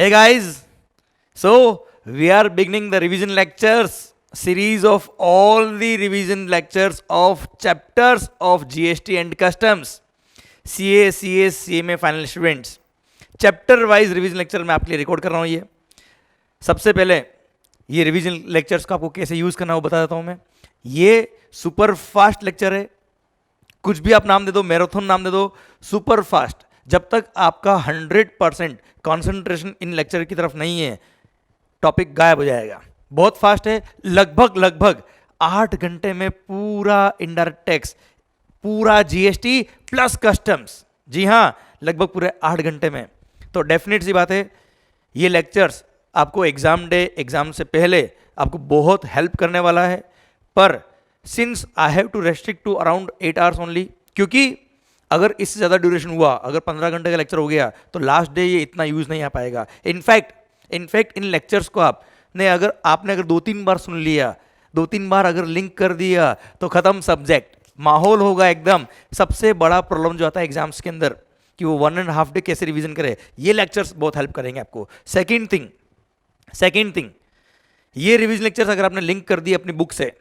Hey guys, so we are beginning the revision lectures series of all the revision lectures of chapters of GST and customs. CA, CS, CMA final students, chapter wise revision lecture मैं आपके लिए record कर रहा हूँ। ये सबसे पहले ये रिवीजन लेक्चर्स को आपको कैसे यूज़ करना है वो बता देता हूँ मैं। ये सुपर फास्ट लेक्चर है, कुछ भी आप नाम दे दो, मैराथन नाम दे दो, सुपर फास्ट। जब तक आपका 100% कॉन्सेंट्रेशन इन लेक्चर की तरफ नहीं है, टॉपिक गायब हो जाएगा। बहुत फास्ट है, लगभग 8 घंटे में पूरा इनडायरेक्ट टैक्स, पूरा जीएसटी प्लस कस्टम्स। जी हाँ, लगभग पूरे 8 घंटे में। तो डेफिनेट सी बात है, ये लेक्चर्स आपको एग्जाम डे, एग्जाम से पहले आपको बहुत हेल्प करने वाला है। पर since I have to restrict to around 8 hours only, क्योंकि अगर इससे ज़्यादा ड्यूरेशन हुआ, अगर 15 घंटे का लेक्चर हो गया तो लास्ट डे ये इतना यूज़ नहीं आ पाएगा। इनफैक्ट इन लेक्चर्स को आपने अगर 2-3 बार सुन लिया, 2-3 बार अगर लिंक कर दिया तो ख़त्म सब्जेक्ट, माहौल होगा एकदम। सबसे बड़ा प्रॉब्लम जो आता है एग्जाम्स के अंदर कि वो 1.5 डे कैसे रिवीजन करे, ये लेक्चर्स बहुत हेल्प करेंगे आपको। सेकेंड थिंग, ये रिवीजन लेक्चर्स अगर आपने लिंक कर दिए अपनी बुक से,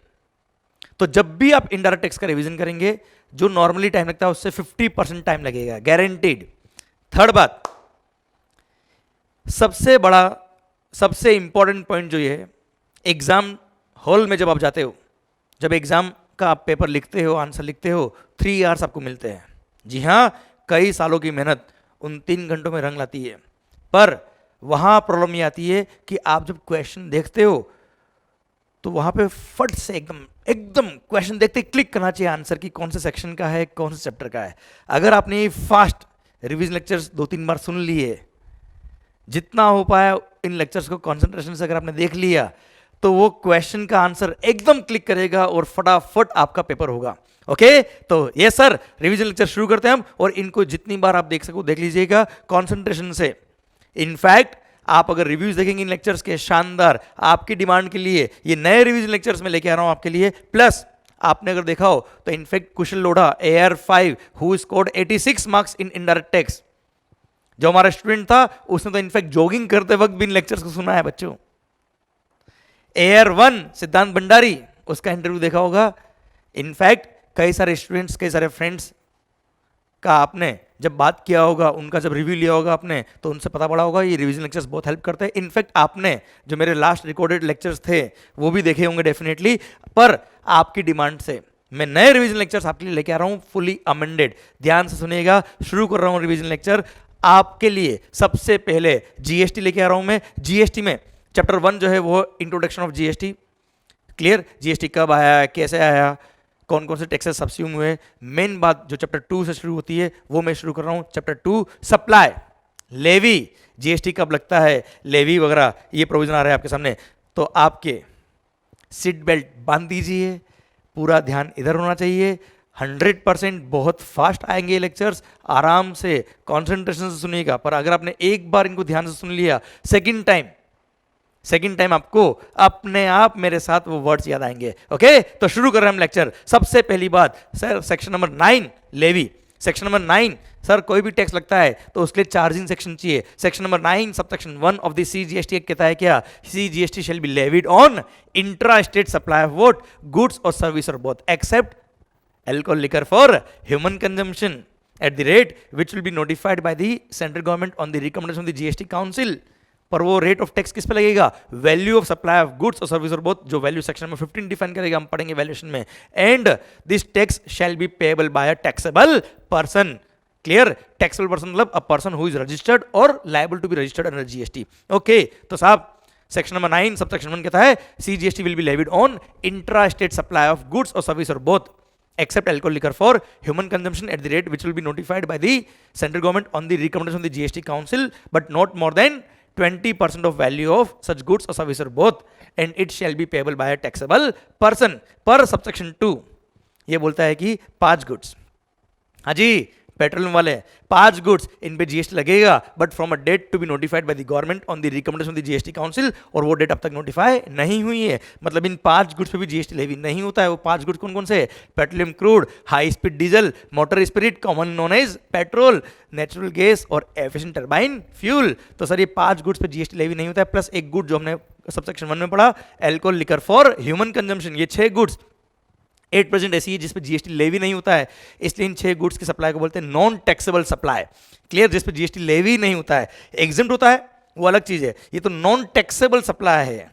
तो जब भी आप इनडायरेक्ट टैक्स का रिवीजन करेंगे, जो नॉर्मली टाइम लगता है उससे 50% टाइम लगेगा, गारंटीड। थर्ड बात, सबसे इंपॉर्टेंट पॉइंट जो ये है, एग्जाम हॉल में जब आप जाते हो, जब एग्जाम का आप पेपर लिखते हो, आंसर लिखते हो, 3 आवर्स आपको मिलते हैं। जी हाँ, कई सालों की मेहनत उन 3 घंटों में रंग लाती है। पर वहां प्रॉब्लम ये आती है कि आप जब क्वेश्चन देखते हो तो वहां पे फट से एकदम क्वेश्चन देखते क्लिक करना चाहिए आंसर की, कौन से सेक्शन का है, कौन से चैप्टर का है। अगर आपने ये फास्ट रिवीजन लेक्चर्स 2-3 बार सुन लिए, जितना हो पाया इन लेक्चर्स को कंसंट्रेशन से अगर आपने देख लिया, तो वो क्वेश्चन का आंसर एकदम क्लिक करेगा और फटाफट आपका पेपर होगा। ओके, तो ये सर रिवीजन लेक्चर शुरू करते हैं हम, और इनको जितनी बार आप देख सको देख लीजिएगा कंसंट्रेशन से। इनफैक्ट आप अगर रिव्यूज देखेंगे इन लेक्चर्स के, शानदार, आपकी डिमांड के लिए ये नए रिवीजन लेक्चर्स में लेके आ रहा हूं आपके लिए। प्लस आपने अगर देखा हो तो in fact Kusal Lodha AR5 who scored 86 marks in indirect tax, जो हमारा स्टूडेंट था, उसने तो इनफैक्ट जॉगिंग करते वक्त भी इन लेक्चर्स को सुना है बच्चों। AR1 सिद्धांत भंडारी, उसका इंटरव्यू देखा होगा। इनफैक्ट कई सारे स्टूडेंट्स, कई सारे फ्रेंड्स का आपने जब बात किया होगा, उनका जब रिव्यू लिया होगा आपने, तो उनसे पता पड़ा होगा ये रिवीजन लेक्चर्स बहुत हेल्प करते हैं। इनफैक्ट आपने जो मेरे लास्ट रिकॉर्डेड लेक्चर्स थे वो भी देखे होंगे डेफिनेटली। पर आपकी डिमांड से मैं नए रिवीजन लेक्चर्स आपके लिए लेके आ रहा हूँ, फुली अमेंडेड। ध्यान से सुनिएगा, शुरू कर रहा हूँ रिवीजन लेक्चर आपके लिए। सबसे पहले जीएसटी लेके आ रहा हूँ मैं। जीएसटी में चैप्टर 1 जो है वो introduction of GST, clear, GST कब आया, कैसे आया, कौन कौन से टैक्सेस सब्स्यूम हुए। मेन बात जो चैप्टर 2 से शुरू होती है वो मैं शुरू कर रहा हूँ। चैप्टर 2 सप्लाई, लेवी, जीएसटी कब लगता है, लेवी वगैरह, ये प्रोविजन आ रहा है आपके सामने। तो आपके सीट बेल्ट बांध दीजिए, पूरा ध्यान इधर होना चाहिए। 100% बहुत फास्ट आएंगे ये लेक्चर्स, आराम से कॉन्सेंट्रेशन से सुनिएगा। पर अगर आपने एक बार इनको ध्यान से सुन लिया, सेकेंड टाइम आपको अपने आप मेरे साथ वो वर्ड्स याद आएंगे। ओके, तो शुरू कर रहे हैं हम लेक्चर। सबसे पहली बात sir, section number 9 levy. Section number 9 sir, कोई भी टैक्स लगता है तो उसके लिए चार्जिंग सेक्शन चाहिए। सेक्शन नंबर 9 सब section 1 of the CGST act कहता है क्या, CGST shall be levied on intra state supply of what, goods और सर्विस और both, except alcohol liquor for human consumption at the rate which will be notified by the central government on the recommendation of the GST council। पर वो rate of tax किस पे लगेगा, value of supply of goods और service और both, जो value section में 15 define करेगा, हम पढ़ेंगे वैल्यूएशन में। And this tax shall be payable by a taxable person, clear, taxable person मतलब a person who is registered और liable to be registered under GST. Okay, तो साहब सेक्शन नंबर 9 सब सेक्शन 1 कहता है CGST will be levied on intra state supply of goods और service और both, except alcohol liquor for human consumption at the rate which will be notified by the central government on the recommendation of the GST council, but not more than 20% of value of such goods or service or both, and it shall be payable by a taxable person। पर subsection 2 ये बोलता है कि 5 goods, हाँ जी petroleum वाले 5 goods in पे GST लगेगा, but from a date to be notified by the government on the recommendation of the GST council, और वो डेट अब तक नोटिफाई नहीं हुई है। मतलब इन 5 गुड्स पे भी जीएसटी लेवी नहीं होता है। वो 5 गुड्स कौन कौन से? Petroleum crude, high speed diesel, motor spirit common known as petrol, natural gas और एफिशिएंट टरबाइन फ्यूल। तो सर ये 5 गुड्स पे जीएसटी लेवी नहीं होता है, प्लस एक गुड जो हमने सबसेक्शन 1 में पढ़ा, alcohol liquor for human consumption. ये 6 गुड्स 8% ऐसी है जिसपे जीएसटी लेवी नहीं होता है, इसलिए इन 6 गुड्स की सप्लाई को बोलते हैं नॉन टैक्सेबल सप्लाई। क्लियर? जिसपे जीएसटी लेवी नहीं होता है, एग्जम्प्ट होता है वो अलग चीज है, ये तो नॉन टैक्सेबल सप्लाई है।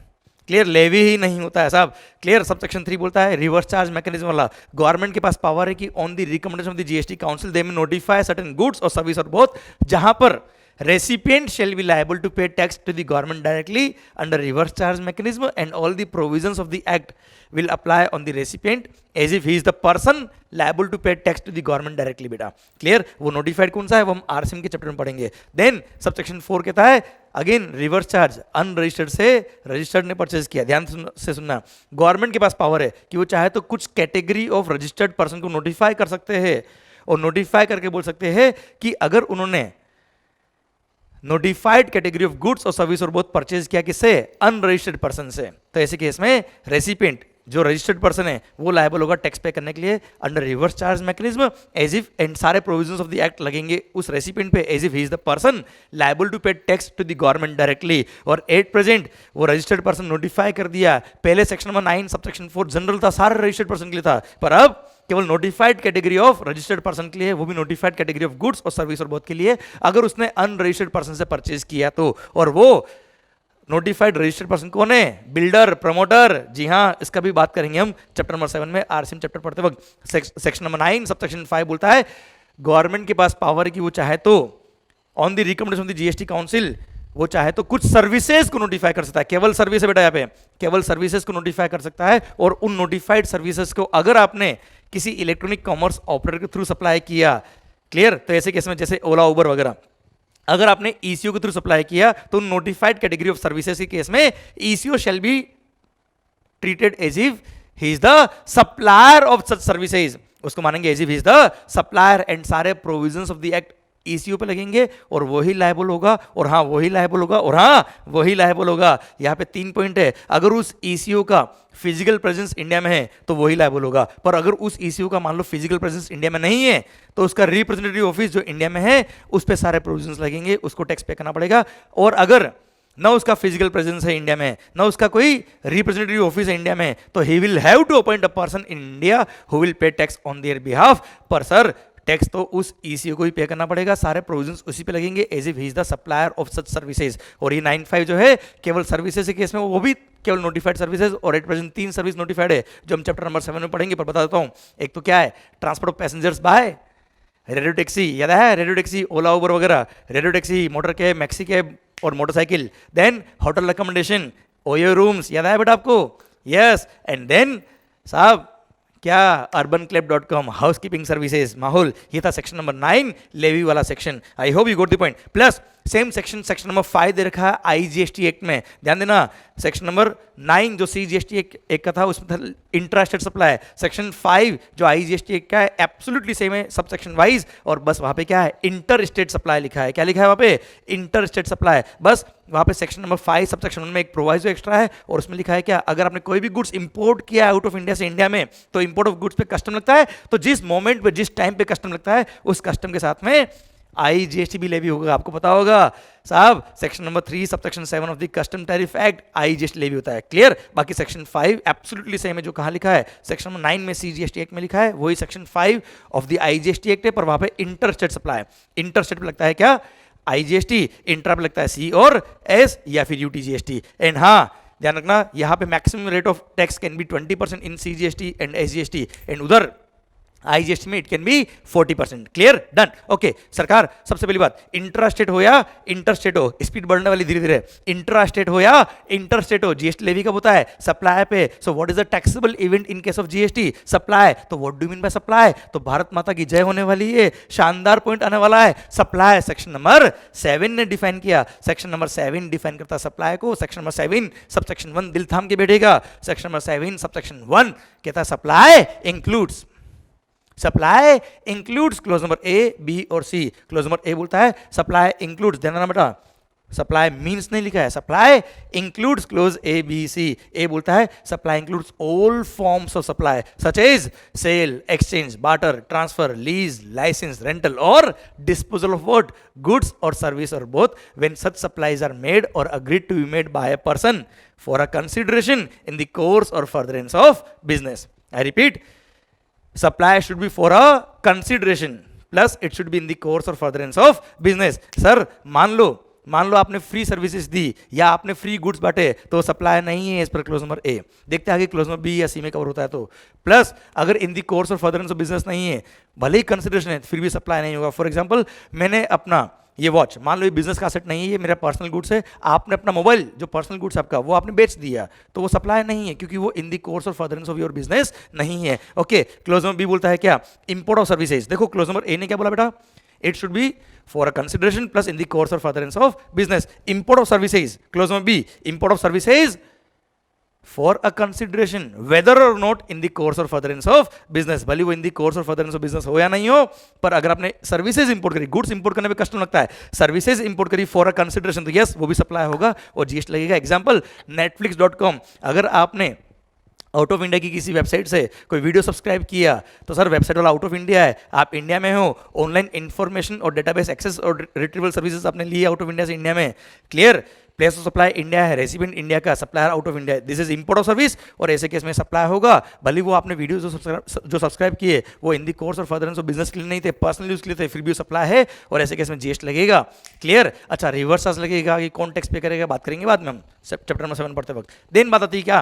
क्लियर? लेवी ही नहीं होता है साहब। क्लियर? सबसेक्शन 3 बोलता है रिवर्स चार्ज मैकेनिज्म वाला, गवर्नमेंट के पास पावर है कि on the recommendation of the GST council they may notify certain goods और सर्विस और बोथ, जहां पर recipient shall be liable to pay tax to the government directly under reverse charge mechanism, and all the provisions of the act will apply on the recipient as if he is the person liable to pay tax to the government directly। बेटा clear? वो notified कौन सा है वो हम RCM के chapter में पढ़ेंगे। देन सबसेक्शन 4 कहता है अगेन रिवर्स चार्ज अनरजिस्टर्ड से रजिस्टर्ड ने परचेज किया। ध्यान से सुनना, गवर्नमेंट के पास पावर है कि वो चाहे तो कुछ कैटेगरी ऑफ रजिस्टर्ड पर्सन को नोटिफाई कर सकते हैं, और नोटिफाई करके बोल सकते हैं कि अगर उन्होंने नोटिफाइड कैटेगरी ऑफ गुड्स और सर्विस और बोथ परचेज किया किससे? अनरजिस्टर्ड पर्सन से, तो ऐसे केस में रेसिपिएंट जो रजिस्टर्ड पर्सन है वो लायबल होगा टैक्स पे करने के लिए under reverse charge mechanism as if, and सारे प्रोविजंस ऑफ द एक्ट लगेंगे उस रेसिपिएंट पे as if he is the person liable to pay tax to the government directly. और 8% वो रजिस्टर्ड पर्सन नोटिफाई कर दिया। पहले सेक्शन नंबर 9 सबसेक्शन 4 जनरल था, सारे रजिस्टर्ड पर्सन के लिए था, पर अब केवल notified category of registered person के लिए, वो भी नोटिफाइड कैटेगरी ऑफ गुड्स और सर्विस और बोथ के लिए, अगर उसने अनरजिस्टर्ड पर्सन से परचेज किया तो। और वो नोटिफाइड रजिस्टर्ड पर्सन कौन है? Builder, promoter. जी हाँ, इसका भी बात करेंगे हम चैप्टर नंबर 7 में आरसीएम चैप्टर पढ़ते वक्त। सेक्शन नंबर 9 सबसेक्शन 5 बोलता है गवर्नमेंट के पास पावर है कि वो चाहे तो on the recommendation of the GST council वो चाहे तो कुछ सर्विसेज को नोटिफाई कर सकता है। केवल सर्विस है बेटा, यहाँ पे केवल सर्विसेज को नोटिफाई कर सकता है, और उन नोटिफाइड सर्विसेज को अगर आपने किसी इलेक्ट्रॉनिक कॉमर्स ऑपरेटर के थ्रू सप्लाई किया, क्लियर, तो ऐसे केस में जैसे ओला उबर वगैरह अगर आपने ईसीओ के थ्रू सप्लाई किया तो नोटिफाइड कैटेगरी ऑफ सर्विसेज के केस में ECO shall be treated as if he is the supplier of such services, उसको मानेंगे as if he is the supplier, and सारे provisions of the act ECO पे लगेंगे और वही लायबल होगा, और हाँ वही लायबल होगा, और हाँ वही लायबल होगा। यहाँ पे 3 पॉइंट है, अगर उस ईसीओ का फिजिकल प्रेजेंस इंडिया में है तो वही लायबल होगा, पर अगर उस ईसीओ का मान लो फिजिकल प्रेजेंस इंडिया में नहीं है तो उसका रिप्रेजेंटेटिव ऑफिस जो इंडिया में है उस पर सारे प्रोविजंस लगेंगे, उसको टैक्स पे करना पड़ेगा। और अगर ना उसका फिजिकल प्रेजेंस है इंडिया में, ना उसका कोई रिप्रेजेंटेटिव ऑफिस है इंडिया में, तो he will have to appoint a person in India who will pay tax on their behalf. पर सर टैक्स तो उस ईसीओ को ही पे करना पड़ेगा, सारे प्रोविजंस उसी पे लगेंगे as if he is the supplier of such services. और ये 9.5 जो है केवल सर्विसेज के केस में वो भी केवल नोटिफाइड सर्विसेज, और 8% 3 सर्विस नोटिफाइड है जो हम चैप्टर नंबर 7 में पढ़ेंगे। पर बता देता हूँ, एक तो क्या है transport of passengers by radio taxi, याद है रेडियो टैक्सी, ओला उबर वगैरह, radio taxi, motor cab, maxi cab और motorcycle. Then hotel recommendation, OYO rooms, याद है बेटा आपको? यस। एंड देन साहब क्या urbanclub.com हाउस कीपिंग सर्विसेज, माहौल, ये था सेक्शन नंबर 9 लेवी वाला section. I hope you got the point. Plus same section number 5 दे रखा है आईजीएसटी एक्ट में, ध्यान देना। सेक्शन नंबर 9 जो सीजीएसटी एक्ट का था उसमें था इंट्रा स्टेट सप्लाई, सेक्शन 5 जो आईजीएसटी एक्ट का है एब्सोल्युटली सेम है सब सेक्शन वाइज, और बस वहां पे क्या है इंटर स्टेट सप्लाई लिखा है। क्या लिखा है वहां पे? Inter state supply. बस वहां पे सेक्शन नंबर 5 सब सेक्शन 1 में एक प्रोवाइजो एक्स्ट्रा है, और उसमें लिखा है क्या, अगर आपने कोई भी गुड्स इंपोर्ट किया आउट ऑफ इंडिया से इंडिया में तो इंपोर्ट ऑफ गुड्स पे कस्टम लगता है, तो जिस मोमेंट पे जिस टाइम पे कस्टम लगता है उस कस्टम के साथ में आईजीएसटी भी लेवी होगा। आपको पता होगा साहब section number 3 sub section 7 of the custom tariff act IGST levy होता है। क्लियर? बाकी सेक्शन 5 एब्सोल्युटली सेम है, जो कहां लिखा है सेक्शन नंबर 9 में सीजीएसटी एक्ट में लिखा है वही section 5 of the IGST act है, पर वहां पे inter state supply, inter state पे लगता है क्या आईजीएसटी, इंट्रा पे लगता है सी और एस या फिर यूटीजीएसटी। एंड हाँ ध्यान रखना यहाँ पे maximum rate of tax can be 20% in CGST and SGST, and उधर आईजीएसटी में it can be 40%। Clear? Done. Okay सरकार, सबसे पहली बात इंट्रा स्टेट हो या इंटर स्टेट हो, स्पीड बढ़ने वाली धीरे धीरे, इंट्रा स्टेट हो या इंटर स्टेट हो, जीएसटी लेवी कब होता है? सप्लाई पे। So what is the taxable event in case of GST? Supply. तो what do mean by supply? तो भारत माता की जय होने वाली है, शानदार पॉइंट आने वाला है। सप्लाई सेक्शन नंबर 7 ने डिफाइन किया, सेक्शन नंबर 7 डिफाइन करता सप्लाई को, सेक्शन नंबर 7 सब सेक्शन 1 दिल थाम के बैठेगा, सेक्शन नंबर 7 सब सेक्शन 1 कहता है supply includes supply includes clause number A, B और सी। क्लोज नंबर ए बोलता है सप्लाई इंक्लूड्स, ध्यान रखना बेटा, सप्लाई मीन्स नहीं लिखा है, supply includes clause A B C. A बोलता है supply includes all forms of supply such as sale, exchange, barter, transfer, lease, licence, rental or disposal of what, goods और service और both when such supplies are made or agreed to be made by a person for a consideration in the course or furtherance of business. I repeat, supply should be for a consideration plus it should be in the course or furtherance of business। Sir मान लो आपने free services दी या आपने free goods बांटे तो supply नहीं है इस पर क्लोज नंबर ए। देखते हैं आगे क्लोज नंबर बी या सी में कवर होता है तो। प्लस अगर in the course or furtherance of business नहीं है, भले ही कंसिडरेशन है फिर भी सप्लाई नहीं होगा। फॉर एग्जांपल मैंने अपना ये वॉच, मान लो ये बिजनेस का असेट नहीं है, ये मेरा पर्सनल गुड्स है, आपने अपना मोबाइल जो पर्सनल गुड्स आपका वो आपने बेच दिया तो वो सप्लाई नहीं है क्योंकि वो इन the course or furtherance of your business नहीं है। ओके, क्लोज नंबर बी बोलता है क्या, इंपोर्ट ऑफ सर्विसेज। देखो क्लोज नंबर ए ने क्या बोला बेटा, it should be for a consideration plus in the course or furtherance of business। import of services, clause number B, import of services for a consideration whether or not in the course or furtherance of business। भले वो in the course or furtherance of business हो या नहीं हो, पर अगर आपने services import करी, गुड्स इंपोर्ट करने में कष्ट लगता है, सर्विसेज इंपोर्ट करी फॉर अ कंसिडरेशन तो यस वो भी सप्लाई होगा और जीएसटी लगेगा। एग्जांपल netflix.com, अगर आपने आउट ऑफ इंडिया की किसी वेबसाइट से कोई वीडियो सब्सक्राइब किया तो सर वेबसाइट वाला आउट ऑफ इंडिया है, आप इंडिया में हो, ऑनलाइन इंफॉर्मेशन और डेटाबेस एक्सेस और रिट्रीवल सर्विसेज आपने लिए आउट ऑफ इंडिया से इंडिया में, clear, place of supply India है, रेसिपिएंट इंडिया का, supplier out of India, this is import of service और ऐसे केस में सप्लाई होगा। भले वो आपने वीडियो जो सब्सक्राइब किए वो इन the course or furtherance of business के लिए नहीं थे, पर्सनल यूज के लिए थे, फिर भी सप्लाई है और ऐसे केस में जीएसटी लगेगा। क्लियर, अच्छा रिवर्स चार्ज लगेगा कि कौन टैक्स पे करेगा बात करेंगे बाद में हम चैप्टर नंबर 7 पढ़ते वक्त। देन बात आती है क्या,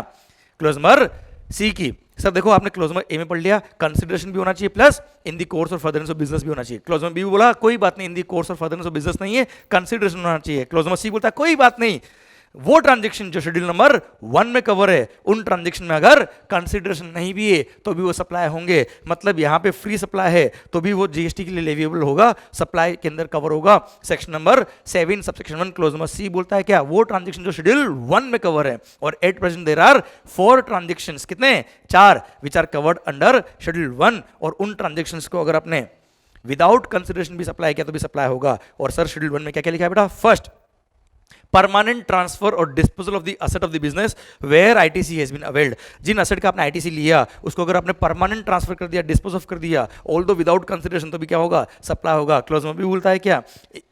क्लोज नंबर सी की। सर देखो आपने क्लोज नंबर ए में पढ़ लिया, कंसिडरेशन भी होना चाहिए plus in the course or furtherance of business भी होना चाहिए। क्लोज नंबर बी बोला कोई बात नहीं, इन the course or furtherance of business नहीं है, कंसिडरेशन होना चाहिए। क्लोज नंबर सी बोलता है कोई बात नहीं, वो ट्रांजेक्शन जो शेड्यूल नंबर 1 में कवर है उन ट्रांजेक्शन में अगर कंसिडरेशन नहीं भी है तो भी वो सप्लाई होंगे। मतलब यहाँ पे फ्री सप्लाई है तो भी वो जीएसटी के लिए लेविएबल होगा, सप्लाई के अंदर कवर होगा। Section number 7 subsection 1 clause number C बोलता है क्या, वो ट्रांजेक्शन जो शेड्यूल 1 में कवर है और at present there are 4 transaction, कितने 4, which are covered under schedule 1 और उन ट्रांजेक्शन को अगर आपने विदाउट कंसिडरेशन भी सप्लाई किया तो भी सप्लाई होगा। और सर शेड्यूल 1 में क्या क्या लिखा है बेटा, फर्स्ट परमानेंट ट्रांसफर और disposal of the asset of the business where ITC has been availed. जिन असेट का आपने आईटीसी लिया उसको अगर आपने परमानेंट ट्रांसफर कर दिया, डिस्पोज ऑफ कर दिया, ऑल दो विदाउट कंसिडरेशन तो भी क्या होगा, सप्लाई होगा। क्लोज में भी बोलता है क्या,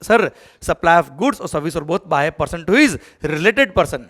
सर सप्लाई ऑफ गुड्स और सर्विस और both by person to his related person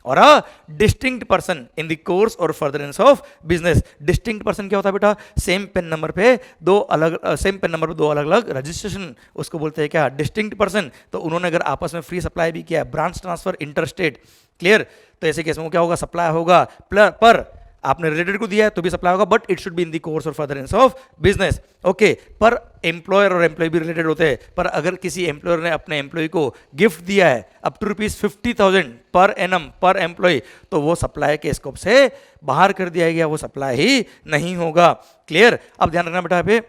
or a distinct person in the course or furtherance of business. Distinct person क्या होता है बेटा, सेम पेन नंबर पे दो अलग अलग रजिस्ट्रेशन, उसको बोलते हैं क्या, डिस्टिंक्ट पर्सन। तो उन्होंने अगर आपस में फ्री सप्लाई भी किया, ब्रांच ट्रांसफर इंटरस्टेट, क्लियर, तो ऐसे केस में क्या होगा, सप्लाई होगा। पर आपने रिलेटेड को दिया है तो भी सप्लाई होगा, but it should be in the course or furtherance of business. Okay, per employer और एम्प्लॉय भी रिलेटेड होते हैं, पर अगर किसी एम्प्लॉयर ने अपने एम्प्लॉय को गिफ्ट दिया है अप टू ₹50,000 पर एनम पर एम्प्लॉय तो वो सप्लाई के स्कोप से बाहर कर दिया गया, वो सप्लाई ही नहीं होगा। क्लियर, अब ध्यान रखना बेटा पे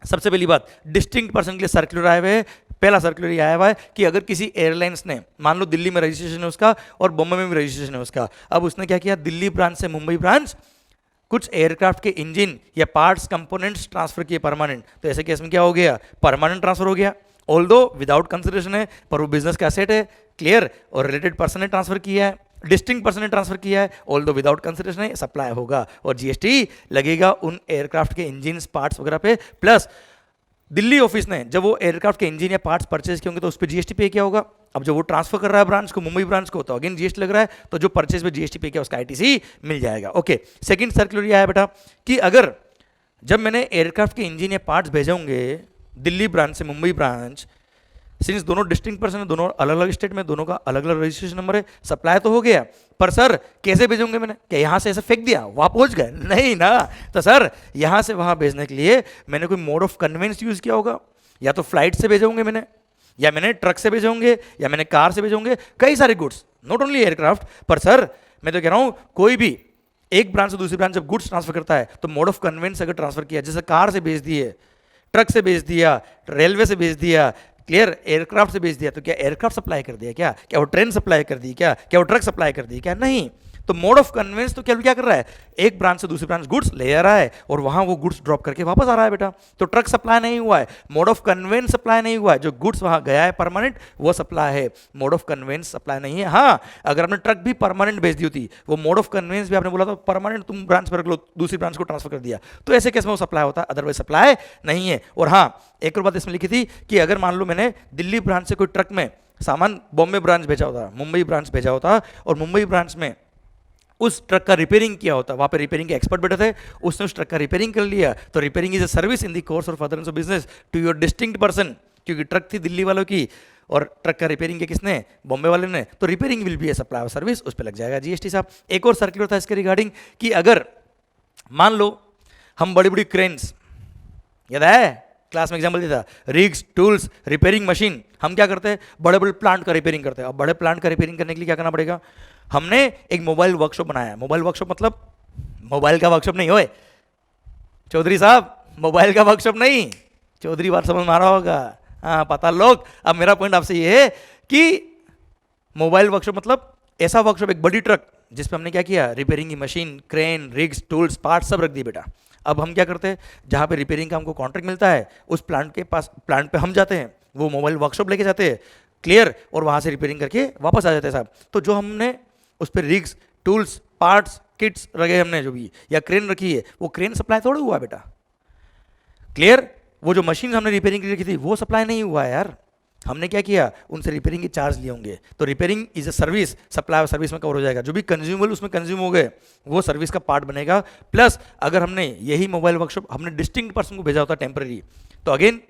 सबसे पहली बात, डिस्टिंक्ट पर्सन के लिए सर्कुलर आए हुए, पहला सर्कुलर ये आया हुआ है कि अगर किसी एयरलाइंस ने, मान लो दिल्ली में रजिस्ट्रेशन है उसका और बॉम्बे में भी रजिस्ट्रेशन है उसका, अब उसने क्या किया, दिल्ली ब्रांच से मुंबई ब्रांच कुछ एयरक्राफ्ट के इंजन या पार्ट्स कंपोनेंट्स ट्रांसफर किए परमानेंट, तो ऐसे केस में क्या हो गया, परमानेंट ट्रांसफर हो गया। ऑल्दो विदाउट कंसिडरेशन है पर वो बिजनेस का एसेट है, क्लियर, और रिलेटेड पर्सन ने ट्रांसफर किया है, डिस्टिंक्ट पर्सन ने ट्रांसफर किया है, ऑल्दो विदाउट कंसिडरेशन है, सप्लाई होगा और जीएसटी लगेगा उन एयरक्राफ्ट के इंजन पार्ट्स वगैरह पे। प्लस दिल्ली ऑफिस ने जब वो एयरक्राफ्ट के इंजन या पार्ट्स परचेज किए होंगे तो उस पर जीएसटी पे किया होगा। अब जब वो ट्रांसफर कर रहा है ब्रांच को, मुंबई ब्रांच को, तो अगेन जीएसटी लग रहा है, तो जो परचेज पे जीएसटी पे किया उसका आईटीसी मिल जाएगा। ओके, सेकंड सर्कुलर ये आया बेटा कि अगर जब मैंने एयरक्राफ्ट के इंजन या पार्ट्स भेजे होंगे दिल्ली ब्रांच से मुंबई ब्रांच, सिंस दोनों डिस्टिंक्ट पर्सन है, दोनों अलग अलग स्टेट में, दोनों का अलग अलग रजिस्ट्रेशन नंबर है, सप्लाई तो हो गया, पर सर कैसे भेजोगे मैंने, क्या यहाँ से ऐसे फेंक दिया वहाँ पहुँच गए, नहीं ना। तो सर यहाँ से वहाँ भेजने के लिए मैंने कोई मोड ऑफ कन्वेंस यूज़ किया होगा, या तो फ्लाइट से भेजे होंगे मैंने, या मैंने ट्रक से भेजे होंगे, या मैंने कार से भेजे होंगे, कई सारे गुड्स, नॉट ओनली एयरक्राफ्ट। पर सर मैं तो कह रहा हूँ कोई भी एक ब्रांच से दूसरी ब्रांच जब गुड्स ट्रांसफर करता है तो मोड ऑफ कन्वेंस अगर ट्रांसफर किया, जैसे कार से भेज दिए, ट्रक से भेज दिया, रेलवे से भेज दिया, क्लियर, एयरक्राफ्ट से भेज दिया, तो क्या एयरक्राफ्ट सप्लाई कर दिया, क्या वो ट्रेन सप्लाई कर दी, क्या वो ट्रक सप्लाई कर दी, क्या नहीं। तो मोड ऑफ कन्वेंस तो क्या कर रहा है, एक ब्रांच से दूसरी ब्रांच गुड्स ले आ रहा है और वहां वो गुड्स ड्रॉप करके वापस आ रहा है बेटा। तो ट्रक सप्लाई नहीं हुआ है, मोड ऑफ कन्वेंस सप्लाई नहीं हुआ है, जो गुड्स वहां गया है परमानेंट वो सप्लाई है, मोड ऑफ कन्वेंस सप्लाई नहीं है। हाँ, अगर आपने ट्रक भी परमानेंट भेज दी होती, वो मोड ऑफ कन्वेंस भी आपने बोला था परमानेंट तुम ब्रांच पर रख लो, दूसरी ब्रांच को ट्रांसफर कर दिया, तो ऐसे केस में वो सप्लाई होता है, अदरवाइज सप्लाई नहीं है। और हाँ, एक और बात इसमें लिखी थी कि अगर मान लो मैंने दिल्ली ब्रांच से कोई ट्रक में सामान बॉम्बे ब्रांच भेजा होता, मुंबई ब्रांच भेजा होता, और मुंबई ब्रांच में उस ट्रक का रिपेयरिंग किया होता, वहां पे रिपेयरिंग के एक्सपर्ट बैठे थे, उसने उस ट्रक का रिपेयरिंग कर लिया, तो repairing is a service in the course of furtherance of business to your distinct person, क्योंकि ट्रक थी दिल्ली वालों की और ट्रक का रिपेयरिंग किया किसने, बॉम्बे वाले ने, तो repairing will be A supply of service, उस पर लग जाएगा जीएसटी साहब। एक और सर्कुलर था इसके रिगार्डिंग कि अगर मान लो हम बड़ी बड़ी क्रेन्स, याद है क्लास में एग्जाम्पल दिया था, रिग्स, टूल्स, रिपेयरिंग मशीन, हम क्या करते हैं, बड़े बड़े प्लांट का रिपेयरिंग करते हैं। अब बड़े प्लांट का रिपेयरिंग करने के लिए क्या करना पड़ेगा, हमने एक मोबाइल वर्कशॉप बनाया। मोबाइल वर्कशॉप मतलब मोबाइल का वर्कशॉप नहीं होए चौधरी साहब, मोबाइल का वर्कशॉप नहीं, चौधरी बात समझ में आ रहा होगा, हाँ पता लोग। अब मेरा पॉइंट आपसे ये है कि मोबाइल वर्कशॉप मतलब ऐसा वर्कशॉप, एक बड़ी ट्रक जिसपे हमने क्या किया, रिपेयरिंग की machine, crane, rigs, tools, parts सब रख दिए बेटा। अब हम क्या करते हैं, जहाँ पे रिपेयरिंग का हमको कॉन्ट्रैक्ट मिलता है उस प्लांट के पास, प्लांट पे हम जाते हैं, वो मोबाइल वर्कशॉप लेके जाते हैं, क्लियर, और वहाँ से रिपेयरिंग करके वापस आ जाते हैं साहब। तो जो हमने उस पर रिग्स, टूल्स, पार्ट्स, किट्स रखे हमने जो भी, या क्रेन रखी है, वो क्रेन सप्लाई थोड़ा हुआ बेटा, क्लियर। वो जो मशीन हमने रिपेयरिंग की रखी थी वो सप्लाई नहीं हुआ है यार, हमने क्या किया, उनसे रिपेयरिंग के चार्ज लिए होंगे। तो repairing is a service, supply of service में कवर हो जाएगा, जो भी कंज्यूमेबल उसमें कंज्यूम हो गए वो सर्विस का पार्ट बनेगा। प्लस अगर हमने यही मोबाइल वर्कशॉप हमने डिस्टिंक्ट पर्सन को भेजा होता टेम्पररी, तो अगेन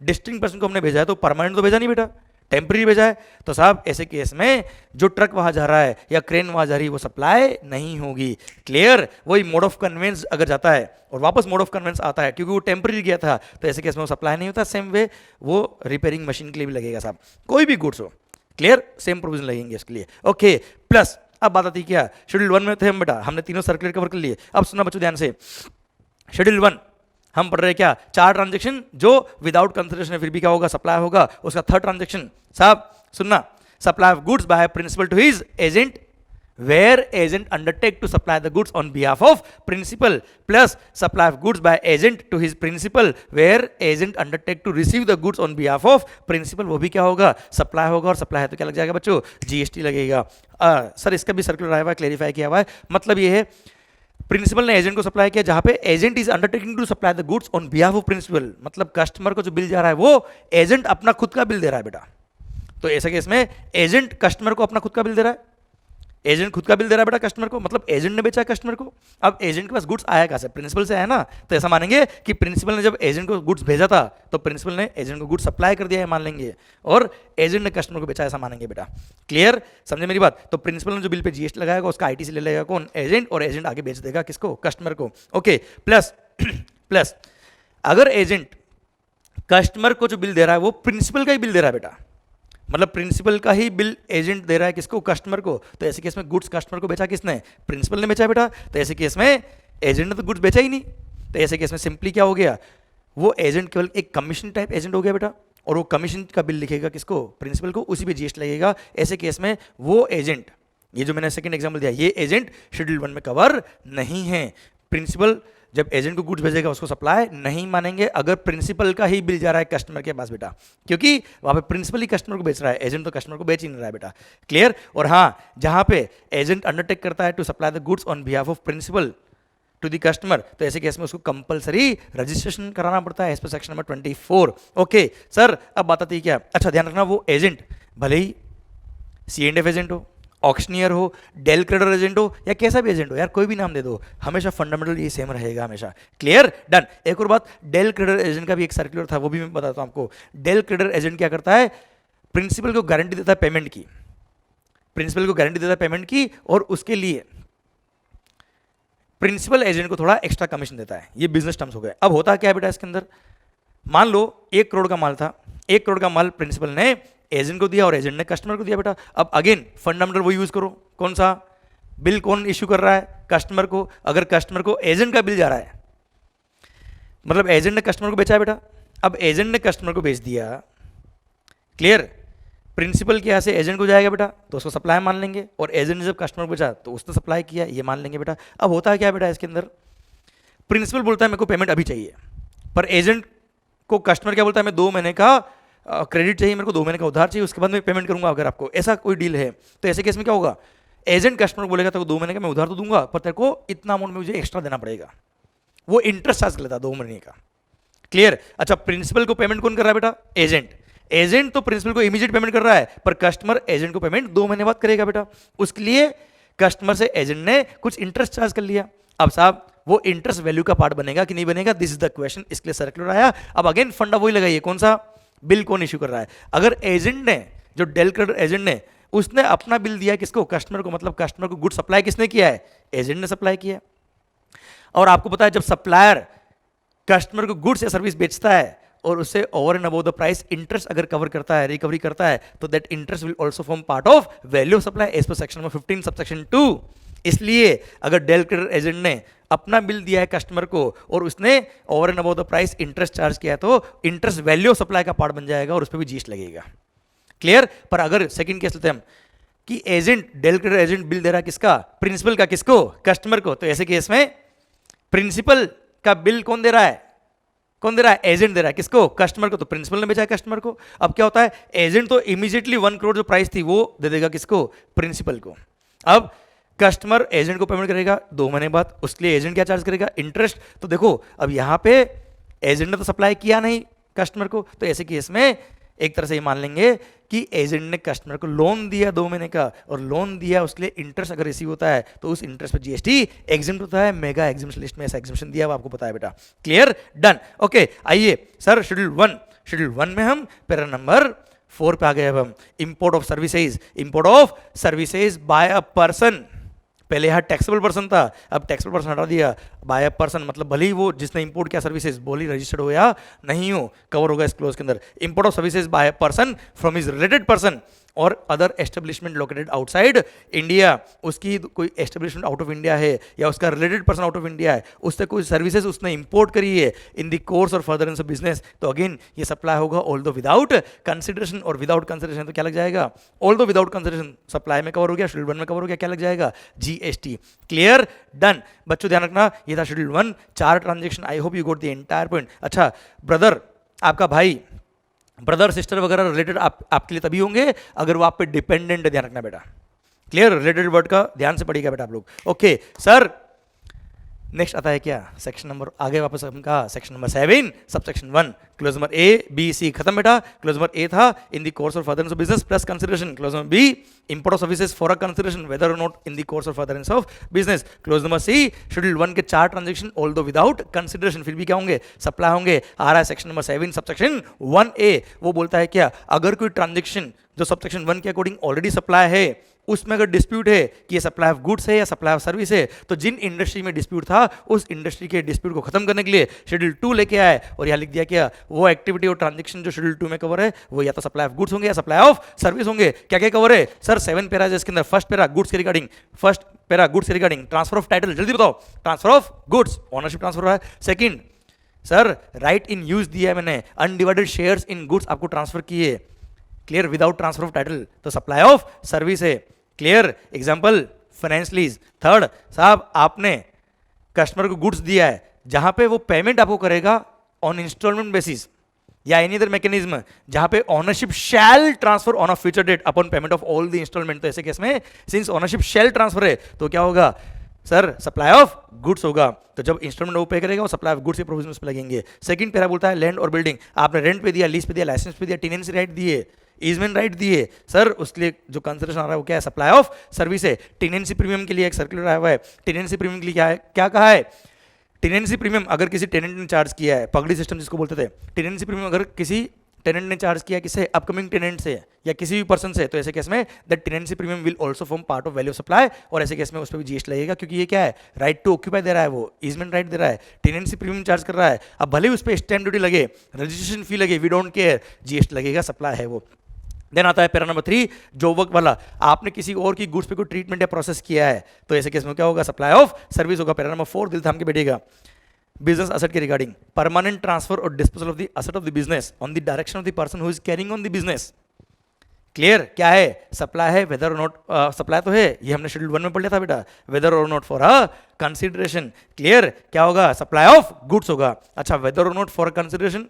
डिस्टिंक्ट पर्सन को हमने भेजा है, तो परमानेंट तो भेजा नहीं बेटा, टेम्पररी भेजा है, तो साहब ऐसे केस में जो ट्रक वहां जा रहा है या क्रेन वहां जा रही है वो सप्लाई नहीं होगी, क्लियर। वही मोड ऑफ कन्वेंस अगर जाता है और वापस मोड ऑफ कन्वेंस आता है क्योंकि वो टेम्पररी गया था, तो ऐसे केस में वो सप्लाई नहीं होता। सेम वे वो रिपेयरिंग मशीन के लिए भी लगेगा साहब, कोई भी गुड्स हो, क्लियर, सेम प्रोविजन लगेंगे इसके लिए, ओके। प्लस अब बात आती है क्या, शेड्यूल 1 में थे हम बेटा, हमने तीनों सर्कुलर कवर कर लिए। अब सुना बच्चों ध्यान से, शेड्यूल 1 हम पढ़ रहे क्या, 4 ट्रांजेक्शन जो विदाउट कंसिडरेशन फिर भी क्या होगा, सप्लाई होगा। उसका थर्ड ट्रांजेक्शन साहब सुनना, supply of goods by principal to his agent where agent undertake to supply the goods on behalf of principal, plus supply of goods by agent to his principal where agent undertake to receive the goods on behalf of principal, वो भी क्या होगा, supply होगा। और supply है तो क्या लग जाएगा बच्चों, जीएसटी लगेगा। सर इसका भी सर्कुलर आया हुआ है, क्लेरिफाई किया हुआ है, मतलब ये है प्रिंसिपल ने एजेंट को सप्लाई किया, जहां पे agent is undertaking to supply the goods on behalf of principal, मतलब कस्टमर को जो बिल जा रहा है वो एजेंट अपना खुद का बिल दे रहा है बेटा। तो ऐसा केस में एजेंट कस्टमर को अपना खुद का बिल दे रहा है, एजेंट खुद का बिल दे रहा है बेटा कस्टमर को, मतलब एजेंट ने बेचा है कस्टमर को। अब एजेंट के पास गुड्स आया कहां से, प्रिंसिपल से आया ना, तो ऐसा मानेंगे कि प्रिंसिपल ने जब एजेंट को गुड्स भेजा था तो प्रिंसिपल ने एजेंट को गुड्स सप्लाई कर दिया है मान लेंगे, और एजेंट ने कस्टमर को बेचा ऐसा मानेंगे बेटा, क्लियर, समझे मेरी बात। तो प्रिंसिपल ने जो बिल पे जीएसटी लगाएगा उसका आईटीसी ले लेगा कौन, एजेंट, और एजेंट आगे बेच देगा किसको, कस्टमर को, ओके। प्लस प्लस अगर एजेंट कस्टमर को जो बिल दे रहा है वो प्रिंसिपल का ही बिल दे रहा है बेटा, मतलब प्रिंसिपल का ही बिल एजेंट दे रहा है किसको, कस्टमर को, तो ऐसे केस में गुड्स कस्टमर को बेचा किसने, प्रिंसिपल ने बेचा बेटा। तो ऐसे केस में एजेंट ने तो गुड्स बेचा ही नहीं, तो ऐसे केस में सिंपली क्या हो गया, वो एजेंट केवल एक कमीशन टाइप एजेंट हो गया बेटा, और वो कमीशन का बिल लिखेगा किसको, प्रिंसिपल को, उसी पे जीएसटी लगेगा। ऐसे केस में वो एजेंट, ये जो मैंने सेकंड एग्जांपल दिया, ये एजेंट शेड्यूल 1 में कवर नहीं है। प्रिंसिपल जब एजेंट को गुड्स भेजेगा उसको सप्लाई नहीं मानेंगे अगर प्रिंसिपल का ही बिल जा रहा है कस्टमर के पास बेटा, क्योंकि वहां पे प्रिंसिपल ही कस्टमर को बेच रहा है, एजेंट तो कस्टमर को बेच ही नहीं रहा है बेटा, क्लियर। और हाँ, जहां पे एजेंट अंडरटेक करता है to supply the goods on behalf of principal to the customer, तो ऐसे केस में उसको कंपलसरी रजिस्ट्रेशन कराना पड़ता है as per section number 24, okay sir. अब बात आती है क्या, अच्छा ध्यान रखना, वो एजेंट भले ही C&F एजेंट हो, ऑक्शनियर हो, डेल क्रेडर एजेंट हो, या कैसा भी एजेंट हो यार, कोई भी नाम दे दो, हमेशा फंडामेंटल ये सेम रहेगा हमेशा, क्लियर, डन। एक और बात, डेल क्रेडर एजेंट का भी एक सर्कुलर था, वो भी मैं बताता हूं आपको। डेल क्रेडर एजेंट क्या करता है, प्रिंसिपल को गारंटी देता है पेमेंट की, प्रिंसिपल को गारंटी देता है पेमेंट की, और उसके लिए प्रिंसिपल एजेंट को थोड़ा एक्स्ट्रा कमीशन देता है। ये बिजनेस टर्म्स हो गए। अब होता क्या है बेटा इसके अंदर, मान लो 1 करोड़ का माल था, 1 करोड़ का माल प्रिंसिपल ने एजेंट को दिया और एजेंट ने कस्टमर को दिया बेटा। अब अगेन फंडामेंटल वो यूज करो, कौन सा बिल कौन इश्यू कर रहा है, कस्टमर को। अगर कस्टमर को एजेंट का बिल जा रहा है, मतलब एजेंट ने कस्टमर को बेचा है बेटा, अब एजेंट ने कस्टमर को बेच दिया, क्लियर, प्रिंसिपल के यहाँ से एजेंट को जाएगा बेटा, तो उसको सप्लाई मान लेंगे, और एजेंट ने जब कस्टमर को बेचा तो उसने सप्लाई किया, ये मान लेंगे बेटा। अब होता है क्या बेटा इसके अंदर, प्रिंसिपल बोलता है मेरे को पेमेंट अभी चाहिए, पर एजेंट को कस्टमर क्या बोलता है, मैं 2 महीने का क्रेडिट चाहिए, मेरे को 2 महीने का उधार चाहिए, उसके बाद मैं पेमेंट करूंगा अगर आपको, ऐसा कोई डील है। तो ऐसे केस में क्या होगा, एजेंट कस्टमर को बोलेगा तेरे को 2 महीने का मैं उधार तो दूंगा, पर तेरे को इतना अमाउंट में मुझे एक्स्ट्रा देना पड़ेगा, वो इंटरेस्ट चार्ज लेता है 2 महीने का। क्लियर। अच्छा, प्रिंसिपल को पेमेंट कौन कर रहा है बेटा, एजेंट। एजेंट तो प्रिंसिपल को इमीडिएट पेमेंट कर रहा है, पर कस्टमर एजेंट को पेमेंट 2 महीने बाद करेगा बेटा। उसके लिए कस्टमर से एजेंट ने कुछ इंटरेस्ट चार्ज कर लिया। अब साहब वो इंटरेस्ट वैल्यू का पार्ट बनेगा कि नहीं बनेगा, दिस इज द क्वेश्चन, इसके लिए सर्कुलर आया। अब अगेन फंडा वही लगाइए, कौन सा बिल कौन इश्यू कर रहा है। अगर एजेंट ने, जो डेल क्रेडिट एजेंट ने, उसने अपना बिल दिया किसको, कस्टमर को, मतलब कस्टमर को गुड सप्लाई किसने किया है, एजेंट ने सप्लाई किया। और आपको पता है जब सप्लायर कस्टमर को गुड्स या सर्विस बेचता है और उससे over and above the price interest अगर कवर करता है, रिकवरी करता है, तो that interest will also form part of value of supply as per section number 15 subsection 2। इसलिए अगर डेल क्रेडिट एजेंट ने अपना बिल दिया है कस्टमर को और उसने over and above the price interest charge किया है, तो इंटरेस्ट वैल्यू ऑफ सप्लाई का पार्ट बन जाएगा और उस पर भी जीएसटी लगेगा। क्लियर। पर अगर सेकंड केस लेते हैं हम कि agent, del credit agent bill दे रहा है किसका, प्रिंसिपल का, किसको, कस्टमर को, तो ऐसे केस में प्रिंसिपल का बिल कौन दे रहा है, कौन दे रहा है, एजेंट दे रहा है, किसको, कस्टमर को। तो प्रिंसिपल ने बेचा है कस्टमर को। अब क्या होता है, एजेंट तो इमीडिएटली 1 करोड़ जो प्राइस थी वो दे देगा किसको, प्रिंसिपल को। अब कस्टमर एजेंट को पेमेंट करेगा 2 महीने बाद, उसके लिए एजेंट क्या चार्ज करेगा, इंटरेस्ट। तो देखो अब यहां पे एजेंट ने तो सप्लाई किया नहीं कस्टमर को, तो ऐसे केस में एक तरह से ये मान लेंगे कि एजेंट ने कस्टमर को लोन दिया 2 महीने का, और लोन दिया उसके लिए इंटरेस्ट अगर रिसीव होता है तो उस इंटरेस्ट पर जीएसटी एग्जिम्ट होता है। मेगा एग्जिम्शन लिस्ट में ऐसा एग्जिम्शन दिया हुआ आपको पता है बेटा। Clear, done, okay. आइए सर शेड्यूल 1, शेड्यूल 1 में हम पैरा नंबर 4 पे आ गए। अब हम import of services, import of services by a person. पहले यहाँ टैक्सेबल पर्सन था, अब टैक्सेबल पर्सन हटा दिया, बाय अ पर्सन मतलब भले ही वो जिसने इंपोर्ट किया सर्विसेज बोली रजिस्टर्ड हो या नहीं हो, कवर होगा इस क्लोज के अंदर। Import of services by a person from his related person or other establishment located outside India. उसकी कोई एस्टेब्लिशमेंट आउट ऑफ इंडिया है या उसका related person out of India है, उससे कोई सर्विसेज उसने इंपोर्ट करी है in the course or furtherance of business, तो अगेन ये सप्लाई होगा ऑल्दो विदाउट कंसिडरेशन। और विदाउट कंसिडरेशन तो क्या लग जाएगा, ऑल्दो विदाउट कंसिडरेशन सप्लाई में कवर हो गया, शेड्यूल 1 में कवर हो गया, क्या लग जाएगा, जीएसटी। Clear, done. बच्चों ध्यान रखना, ये था schedule 1, 4 transaction. I hope you got the entire point. अच्छा, ब्रदर, आपका भाई, ब्रदर सिस्टर वगैरह रिलेटेड आपके लिए तभी होंगे अगर वो आप पे डिपेंडेंट है, ध्यान रखना बेटा। क्लियर, रिलेटेड वर्ड का ध्यान से पढ़िएगा बेटा आप लोग। ओके सर, नेक्स्ट आता है क्या, सेक्शन नंबर, आगे वापस हम कहा section number 7 subsection 1, clause number A B C खत्म बेटा। क्लोज नंबर ए था in the course or furtherance of business plus consideration. Clause number B import of services for a consideration whether or not in the course or furtherance of business. Clause number C schedule 1 के 4 transaction although without consideration, फिर भी क्या होंगे, supply होंगे। आ रहा है section number 7 subsection 1A, वो बोलता है क्या, अगर कोई ट्रांजेक्शन जो सबसेक्शन 1 के अकॉर्डिंग ऑलरेडी सप्लाई है, उसमें अगर डिस्प्यूट है कि ये सप्लाई ऑफ गुड्स है या सप्लाई ऑफ सर्विस है, तो जिन इंडस्ट्री में डिस्प्यूट था उस इंडस्ट्री के डिस्प्यूट को खत्म करने के लिए शेड्यूल 2 लेके आए, और यहाँ लिख दिया क्या, वो एक्टिविटी और ट्रांजेक्शन जो शेड्यूल 2 में कवर है वो या तो सप्लाई ऑफ गुड्स होंगे या सप्लाई ऑफ सर्विस होंगे। क्या क्या कवर है सर, 7 पैरा इसके अंदर। फर्स्ट पैरा गुड्स के रिगार्डिंग, फर्स्ट पैरा गुड्स के रिगार्डिंग ट्रांसफर ऑफ टाइटल, जल्दी बताओ, transfer of goods, ownership transfer हो रहा है। Second sir right in use दिया है मैंने, अनडिवाइडेड शेयर्स इन गुड्स आपको ट्रांसफर किए। Clear, without transfer of title तो सप्लाई ऑफ सर्विस है। Clear, example finance lease. Third साहब आपने कस्टमर को गुड्स दिया है जहां पे वो पेमेंट आपको करेगा ऑन इंस्टॉलमेंट बेसिस या एनी अदर मैकेनिज्म जहां पे ownership shall transfer on a future date upon payment of all the instalment. तो ऐसे केस में सिंस ओनरशिप शैल ट्रांसफर है तो क्या होगा सर, सप्लाई ऑफ गुड्स होगा। तो जब इंस्टॉलमेंट वो पे करेगा वो सप्लाई ऑफ गुड्स के प्रोविजन पे लगेंगे। सेकंड पैरा बोलता है लैंड और बिल्डिंग, आपने रेंट पे दिया, लीज पे दिया, लाइसेंस पे दिया, टेनेंसी राइट दिए, ईजमेंट राइट दिए, सर उसके लिए जो कंसिडरेशन आ रहा है वो क्या है, सप्लाई ऑफ सर्विस है। टेनेंसी प्रीमियम के लिए एक सर्कुलर आया हुआ है, टेनेंसी प्रीमियम के लिए क्या है, क्या कहा है, टेनेंसी प्रीमियम अगर किसी टेनेंट ने चार्ज किया है, पगड़ी सिस्टम जिसको बोलते थे, टेनेंसी प्रीमियम अगर किसी टेनेंट ने चार्ज किया किसे, अपकमिंग टेनेंट से या किसी भी पर्सन से, तो ऐसे केस में that tenancy premium will also form part of value of supply, और ऐसे केस में उस पर भी जीएसटी लगेगा क्योंकि ये क्या है, राइट टू ऑक्यूपाई दे रहा है, वो ईजमेंट राइट दे रहा है, टेनेंसी प्रीमियम चार्ज कर रहा है। अब भले उस पर स्टैम्प ड्यूटी लगे, रजिस्ट्रेशन फी लगे, वी डोंट केयर, जीएसटी लगेगा, सप्लाई है वो। देन आता है पैरा नंबर 3 जो वर्क वाला, आपने किसी और की गुड्स पे कोई ट्रीटमेंट या प्रोसेस किया है तो ऐसे केस में क्या होगा, सप्लाई ऑफ सर्विस होगा। पैरा नंबर 4 दिल थाम के बैठिएगा, बिजनेस asset के रिगार्डिंग, परमानेंट ट्रांसफर और disposal of the asset of the business on the direction of the person who is carrying on the business. Clear, क्या है, सप्लाई है, weather or not, supply तो है, ये हमने शेड्यूल 1 में पढ़ लिया था बेटा, whether or not for a consideration. Clear, क्या होगा, सप्लाई ऑफ गुड्स होगा। अच्छा, weather or not for consideration,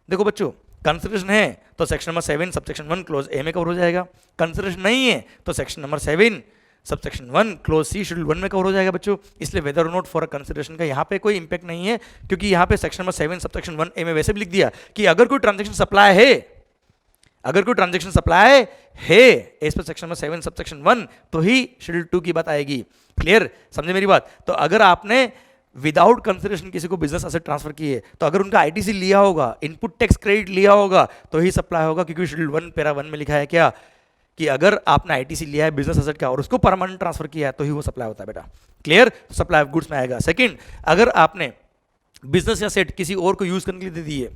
देखो बच्चों, कंसिडरेशन है तो section number 7 subsection 1 clause A में कवर हो जाएगा, कंसिडरेशन नहीं है तो section number 7 subsection 1 clause C schedule 1 में कवर हो जाएगा बच्चों। इसलिए weather or not for consideration का यहाँ पे कोई इंपैक्ट नहीं है, क्योंकि यहाँ पे सेक्शन नंबर 7 सबसेक्शन 1 ए में वैसे भी लिख दिया कि अगर कोई ट्रांजेक्शन सप्लाई है, अगर कोई ट्रांजेक्शन सप्लाई है इस पर सेक्शन नंबर 7 सबसेक्शन 1 तो ही शेड्यूल 2 की बात आएगी। क्लियर, समझे मेरी बात। तो अगर आपने विदाउट कंसिडरेशन किसी को बिजनेस एसेट ट्रांसफर किए, तो अगर उनका आईटीसी लिया होगा, इनपुट टैक्स क्रेडिट लिया होगा, तो ही सप्लाई होगा, क्योंकि शेड्यूल 1 पैरा 1 में लिखा है क्या, कि अगर आपने आईटीसी लिया है बिजनेस एसेट का और उसको परमानेंट ट्रांसफर किया है तो ही वो सप्लाई होता है बेटा। क्लियर, तो सप्लाई ऑफ गुड्स में आएगा। सेकंड, अगर आपने बिजनेस या सेट किसी और को यूज करने के लिए दे दिए,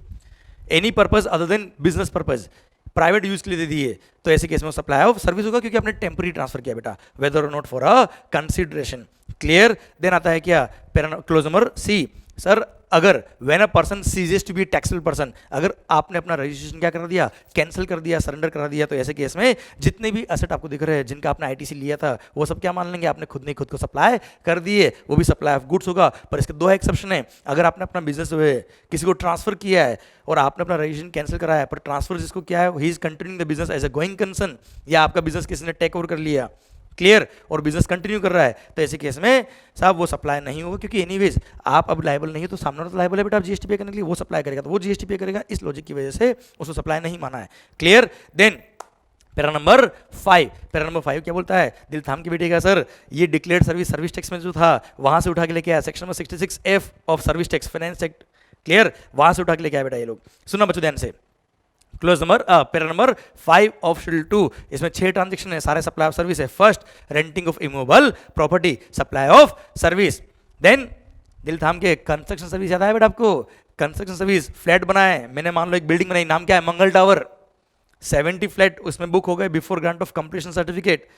any purpose other than business purpose, private use के लिए दे दिए, तो ऐसे केस में सप्लाई ऑफ सर्विस होगा, क्योंकि आपने टेम्पररी ट्रांसफर किया बेटा, whether or not for a consideration. Clear, then आता है क्या, क्लोज नंबर सी, सर अगर when a person ceases to be taxable person, अगर आपने अपना रजिस्ट्रेशन क्या करा दिया, कैंसिल कर दिया, सरेंडर करा दिया, तो ऐसे केस में जितने भी एसेट आपको दिख रहे हैं जिनका आपने आईटीसी लिया था, वो सब क्या मान लेंगे, आपने खुद ने खुद को सप्लाई कर दिए, वो भी सप्लाई ऑफ गुड्स होगा। पर इसके दो एक्सेप्शन है, अगर आपने अपना बिजनेस किसी को ट्रांसफर किया है और आपने अपना रजिस्ट्रेशन कैंसिल कराया है, पर ट्रांसफर जिसको क्या है, he is continuing the business as a going concern, या आपका बिजनेस किसी ने टेक ओवर कर लिया, क्लियर, और बिजनेस कंटिन्यू कर रहा है, तो ऐसे केस में साहब वो सप्लाई नहीं होगा, क्योंकि एनीवेज आप अब लायबल नहीं है तो सामने वाला लायबल है बेटा, आप जीएसटी पे करने के लिए, वो सप्लाई करेगा तो वो जीएसटी पे करेगा, इस लॉजिक की वजह से उसको सप्लाई नहीं माना है। Clear, then para number 5, para number 5 क्या बोलता है, दिल थाम के बैठेगा सर, ये डिक्लेयर्ड सर्विस सर्विस टैक्स में जो था वहां से उठा के लेके आया, section number 66F of service tax finance act, clear, वहां से उठा के लेके आया बेटा ये लोग। सुनना बच्चों ध्यान से, clause number para number 5 of schedule 2, इसमें 6 ट्रांजेक्शन है, सारे सप्लाई ऑफ सर्विस है। First, renting of immovable property, supply of service. Then दिल थाम के, कंस्ट्रक्शन सर्विस याद है बेटा आपको, कंस्ट्रक्शन सर्विस, फ्लैट बनाए मैंने, मान लो एक बिल्डिंग बनाई, नाम क्या है, मंगल टावर, 70 फ्लैट उसमें बुक हो गए before grant of completion certificate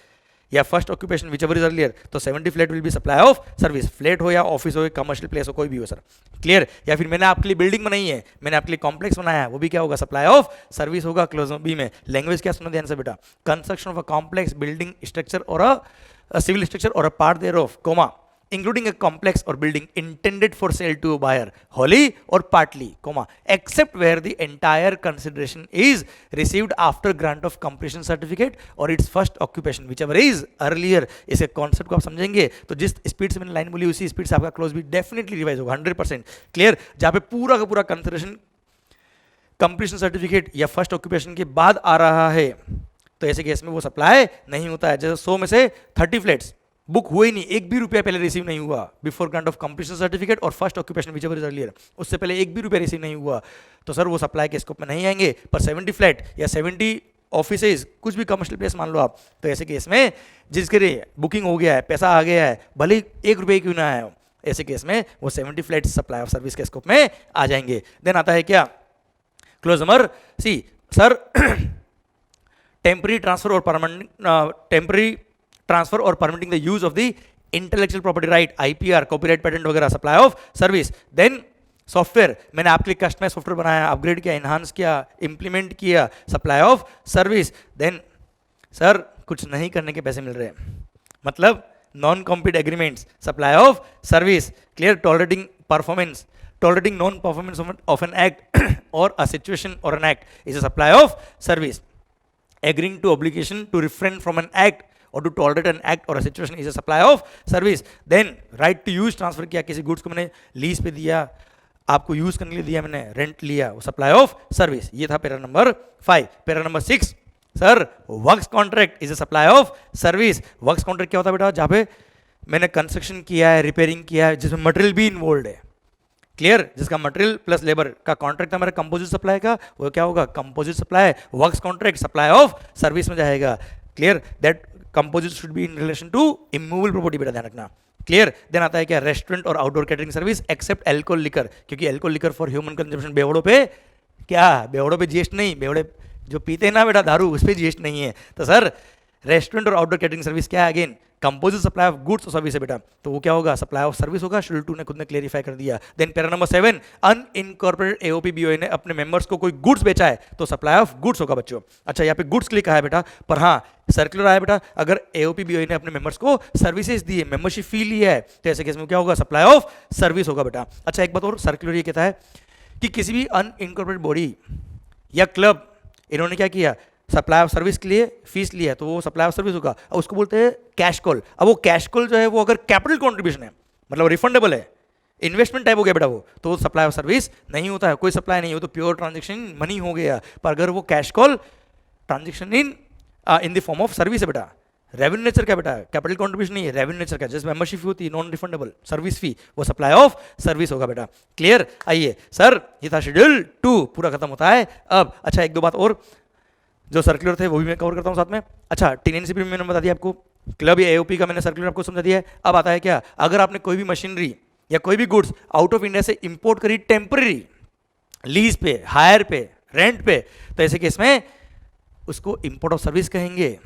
या first occupation whichever is earlier, तो 70 flat will be supply of service, flat हो या ऑफिस हो, कमर्शियल प्लेस हो, कोई भी हो सर। क्लियर, या फिर मैंने आपके लिए बिल्डिंग बनाई है, मैंने आपके लिए कॉम्प्लेक्स बनाया है, वो भी क्या होगा, सप्लाई ऑफ सर्विस होगा। क्लोज बी में लैंग्वेज क्या सुना ध्यान से बेटा, construction of a complex building structure or a civil structure or a part thereof, comma, including a complex or building intended for sale to a buyer wholly or partly, comma, except where the entire consideration is received after grant of completion certificate or its first occupation whichever is earlier। इसे concept को आप समझेंगे तो जिस speed से मैंने line बोली उसी स्पीड से आपका क्लोज भी डेफिनेटली रिवाइज होगा 100%। क्लियर, जहाँ पे पूरा का पूरा कंसिडरेशन कंप्लीशन सर्टिफिकेट या फर्स्ट ऑक्यूपेशन के बाद आ रहा है, तो ऐसे केस में वो सप्लाई नहीं होता है। जैसे 100 में से 30 फ्लैट्स बुक हुए नहीं, एक भी रुपया पहले रिसीव नहीं हुआ before grant of completion certificate or first occupation whichever is earlier, उससे पहले एक भी रुपया रिसीव नहीं हुआ, तो सर वो सप्लाई के स्कोप में नहीं आएंगे। पर 70 फ्लैट या 70 ऑफिसेज, कुछ भी कमर्शियल प्लेस मान लो आप, तो ऐसे केस में जिसके लिए बुकिंग हो गया है, पैसा आ गया है, भले ही 1 रुपये क्यों ना आया हो, ऐसे केस में वो 70 फ्लैट सप्लाई ऑफ सर्विस के स्कोप में आ जाएंगे। देन आता है क्या, clause number C, sir temporary transfer or permanent, temporary transfer or permitting the use of the intellectual property right, IPR, copyright, patent वगैरह, supply of service. Then software, मैंने आपके लिए कस्टमाइज सॉफ्टवेयर बनाया, अपग्रेड किया, enhance किया, implement किया, supply of service. Then sir कुछ नहीं करने के पैसे मिल रहे हैं, मतलब non compete agreements, supply of service. Clear, tolerating performance, tolerating non performance of an act or a situation or an act is a supply of service. Agreeing to obligation to refrain from an act or to tolerate an act or situation is a supply of service. Then right to use transfer किया, किसी goods को मैंने lease पे दिया, आपको use करने के लिए दिया, मैंने रेंट लिया, वो सप्लाई ऑफ सर्विस। ये था para number 5। Para number 6, sir works contract is a supply of service. Works contract क्या होता है बेटा, जहाँ पे मैंने कंस्ट्रक्शन किया है, रिपेयरिंग किया है, जिसमें मटेरियल भी इन्वॉल्व है। क्लियर, जिसका मटेरियल प्लस लेबर का कॉन्ट्रैक्ट था मेरा कंपोजिट सप्लाई का, वो क्या होगा, composite supply. Works contract supply of service में जाएगा। Clear, that composite should be in relation to immovable property, बेटा ध्यान रखना। क्लियर, देन आता है क्या, रेस्टोरेंट और outdoor catering service except alcohol liquor, क्योंकि alcohol liquor for human consumption, बेवड़ों पे क्या, बेवड़ों पे जीएसटी नहीं, बेवड़े जो पीते हैं ना बेटा दारू, उस पर जीएसटी नहीं है। तो सर रेस्टोरेंट और आउटडोर कैटरिंग सर्विस क्या है? Again composite supply of goods और सर्विस है बेटा, तो वो क्या होगा? सप्लाई ऑफ सर्विस होगा। शेड्यूल 2 ने खुद ने क्लेरिफाई कर दिया। Then para number 7, unincorporated AOP BOA ने अपने मेंबर्स को कोई गुड्स बेचा है तो सप्लाई ऑफ गुड्स होगा बच्चों। अच्छा यहाँ पे गुड्स के लिए कहा है बेटा, पर हाँ सर्कुलर आया बेटा, अगर एओपी बीओए ने अपने मेंबर्स को सर्विसेज दी है, मेंबरशिप फी ली है, तो ऐसे केस में क्या होगा? सप्लाई ऑफ सर्विस होगा बेटा। अच्छा एक बात और, सर्कुलर ये कहता है कि किसी भी अनइनकॉर्पोरेटेड बॉडी या क्लब इन्होंने क्या किया? सप्लाई ऑफ सर्विस के लिए फीस लिया है, तो वो सप्लाई ऑफ सर्विस होगा। और उसको बोलते हैं कैश कॉल। अब वो कैश कॉल जो है वो अगर कैपिटल कॉन्ट्रीब्यूशन है, मतलब रिफंडेबल है, इन्वेस्टमेंट टाइप हो गया बेटा, वो तो सप्लाई ऑफ सर्विस नहीं होता है, कोई सप्लाई नहीं हो, तो प्योर ट्रांजेक्शन मनी हो गया। पर अगर वो cash call transaction in the form of service है बेटा, रेवेन्यू नेचर का बेटा, कैपिटल कॉन्ट्रीब्यूशन नहीं है, रेवेन्यू नेचर का, जैसे मेंबरशिप फी होती है नॉन रिफंडेबल सर्विस फी, वो सप्लाई ऑफ सर्विस होगा बेटा। क्लियर? आइए सर ये था शेड्यूल 2, पूरा खत्म होता है अब। अच्छा एक दो बात और जो सर्कुलर थे वो भी मैं कवर करता हूँ साथ में। अच्छा टीएनसीपी में मैंने बता दिया आपको, क्लब या एओपी का मैंने सर्कुलर आपको समझा दिया है। अब आता है क्या? अगर आपने कोई भी मशीनरी या कोई भी गुड्स आउट ऑफ इंडिया से इंपोर्ट करी टेम्पररी, लीज पे, हायर पे, रेंट पे, तो ऐसे केस में उसको इंपोर्ट ऑफ सर्विस कहेंगे।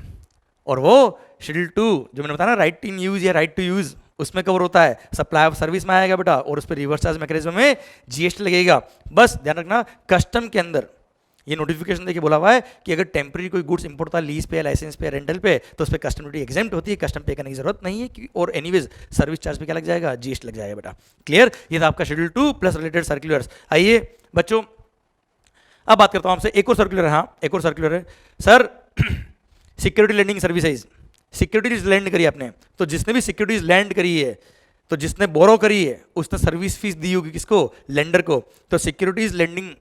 और वो शेड्यूल 2 जो मैंने बताया ना, राइट इन यूज या राइट टू यूज, उसमें कवर होता है। सप्लाई ऑफ सर्विस में आएगा बेटा, और उस पर रिवर्स चार्ज मैकेनिज्म में जीएसटी लगेगा। बस ध्यान रखना कस्टम के अंदर ये नोटिफिकेशन देखिए बोला हुआ है कि अगर टेम्पररी कोई गुड्स इंपोर्ट होता है लीज पे, लाइसेंस पे, रेंटल पे, तो उस पर कस्टम ड्यूटी एग्जेम्प्ट होती है, कस्टम पे करने की जरूरत नहीं है कि, और एनीवेज सर्विस चार्ज पे क्या लग जाएगा? जीएसटी लग जाएगा बेटा। क्लियर? ये था आपका शेड्यूल 2 प्लस रिलेटेड सर्कुलर्स। आइए बच्चों अब बात करता हूं आपसे एक और सर्कुलर है। हाँ एक और सर्कुलर है sir, security lending services. Securities lend करी आपने, तो जिसने भी सिक्योरिटीज लैंड करी है, तो जिसने बोरो करी है उसने सर्विस फीस दी होगी किसको? लेंडर को। तो सिक्योरिटीज लैंडिंग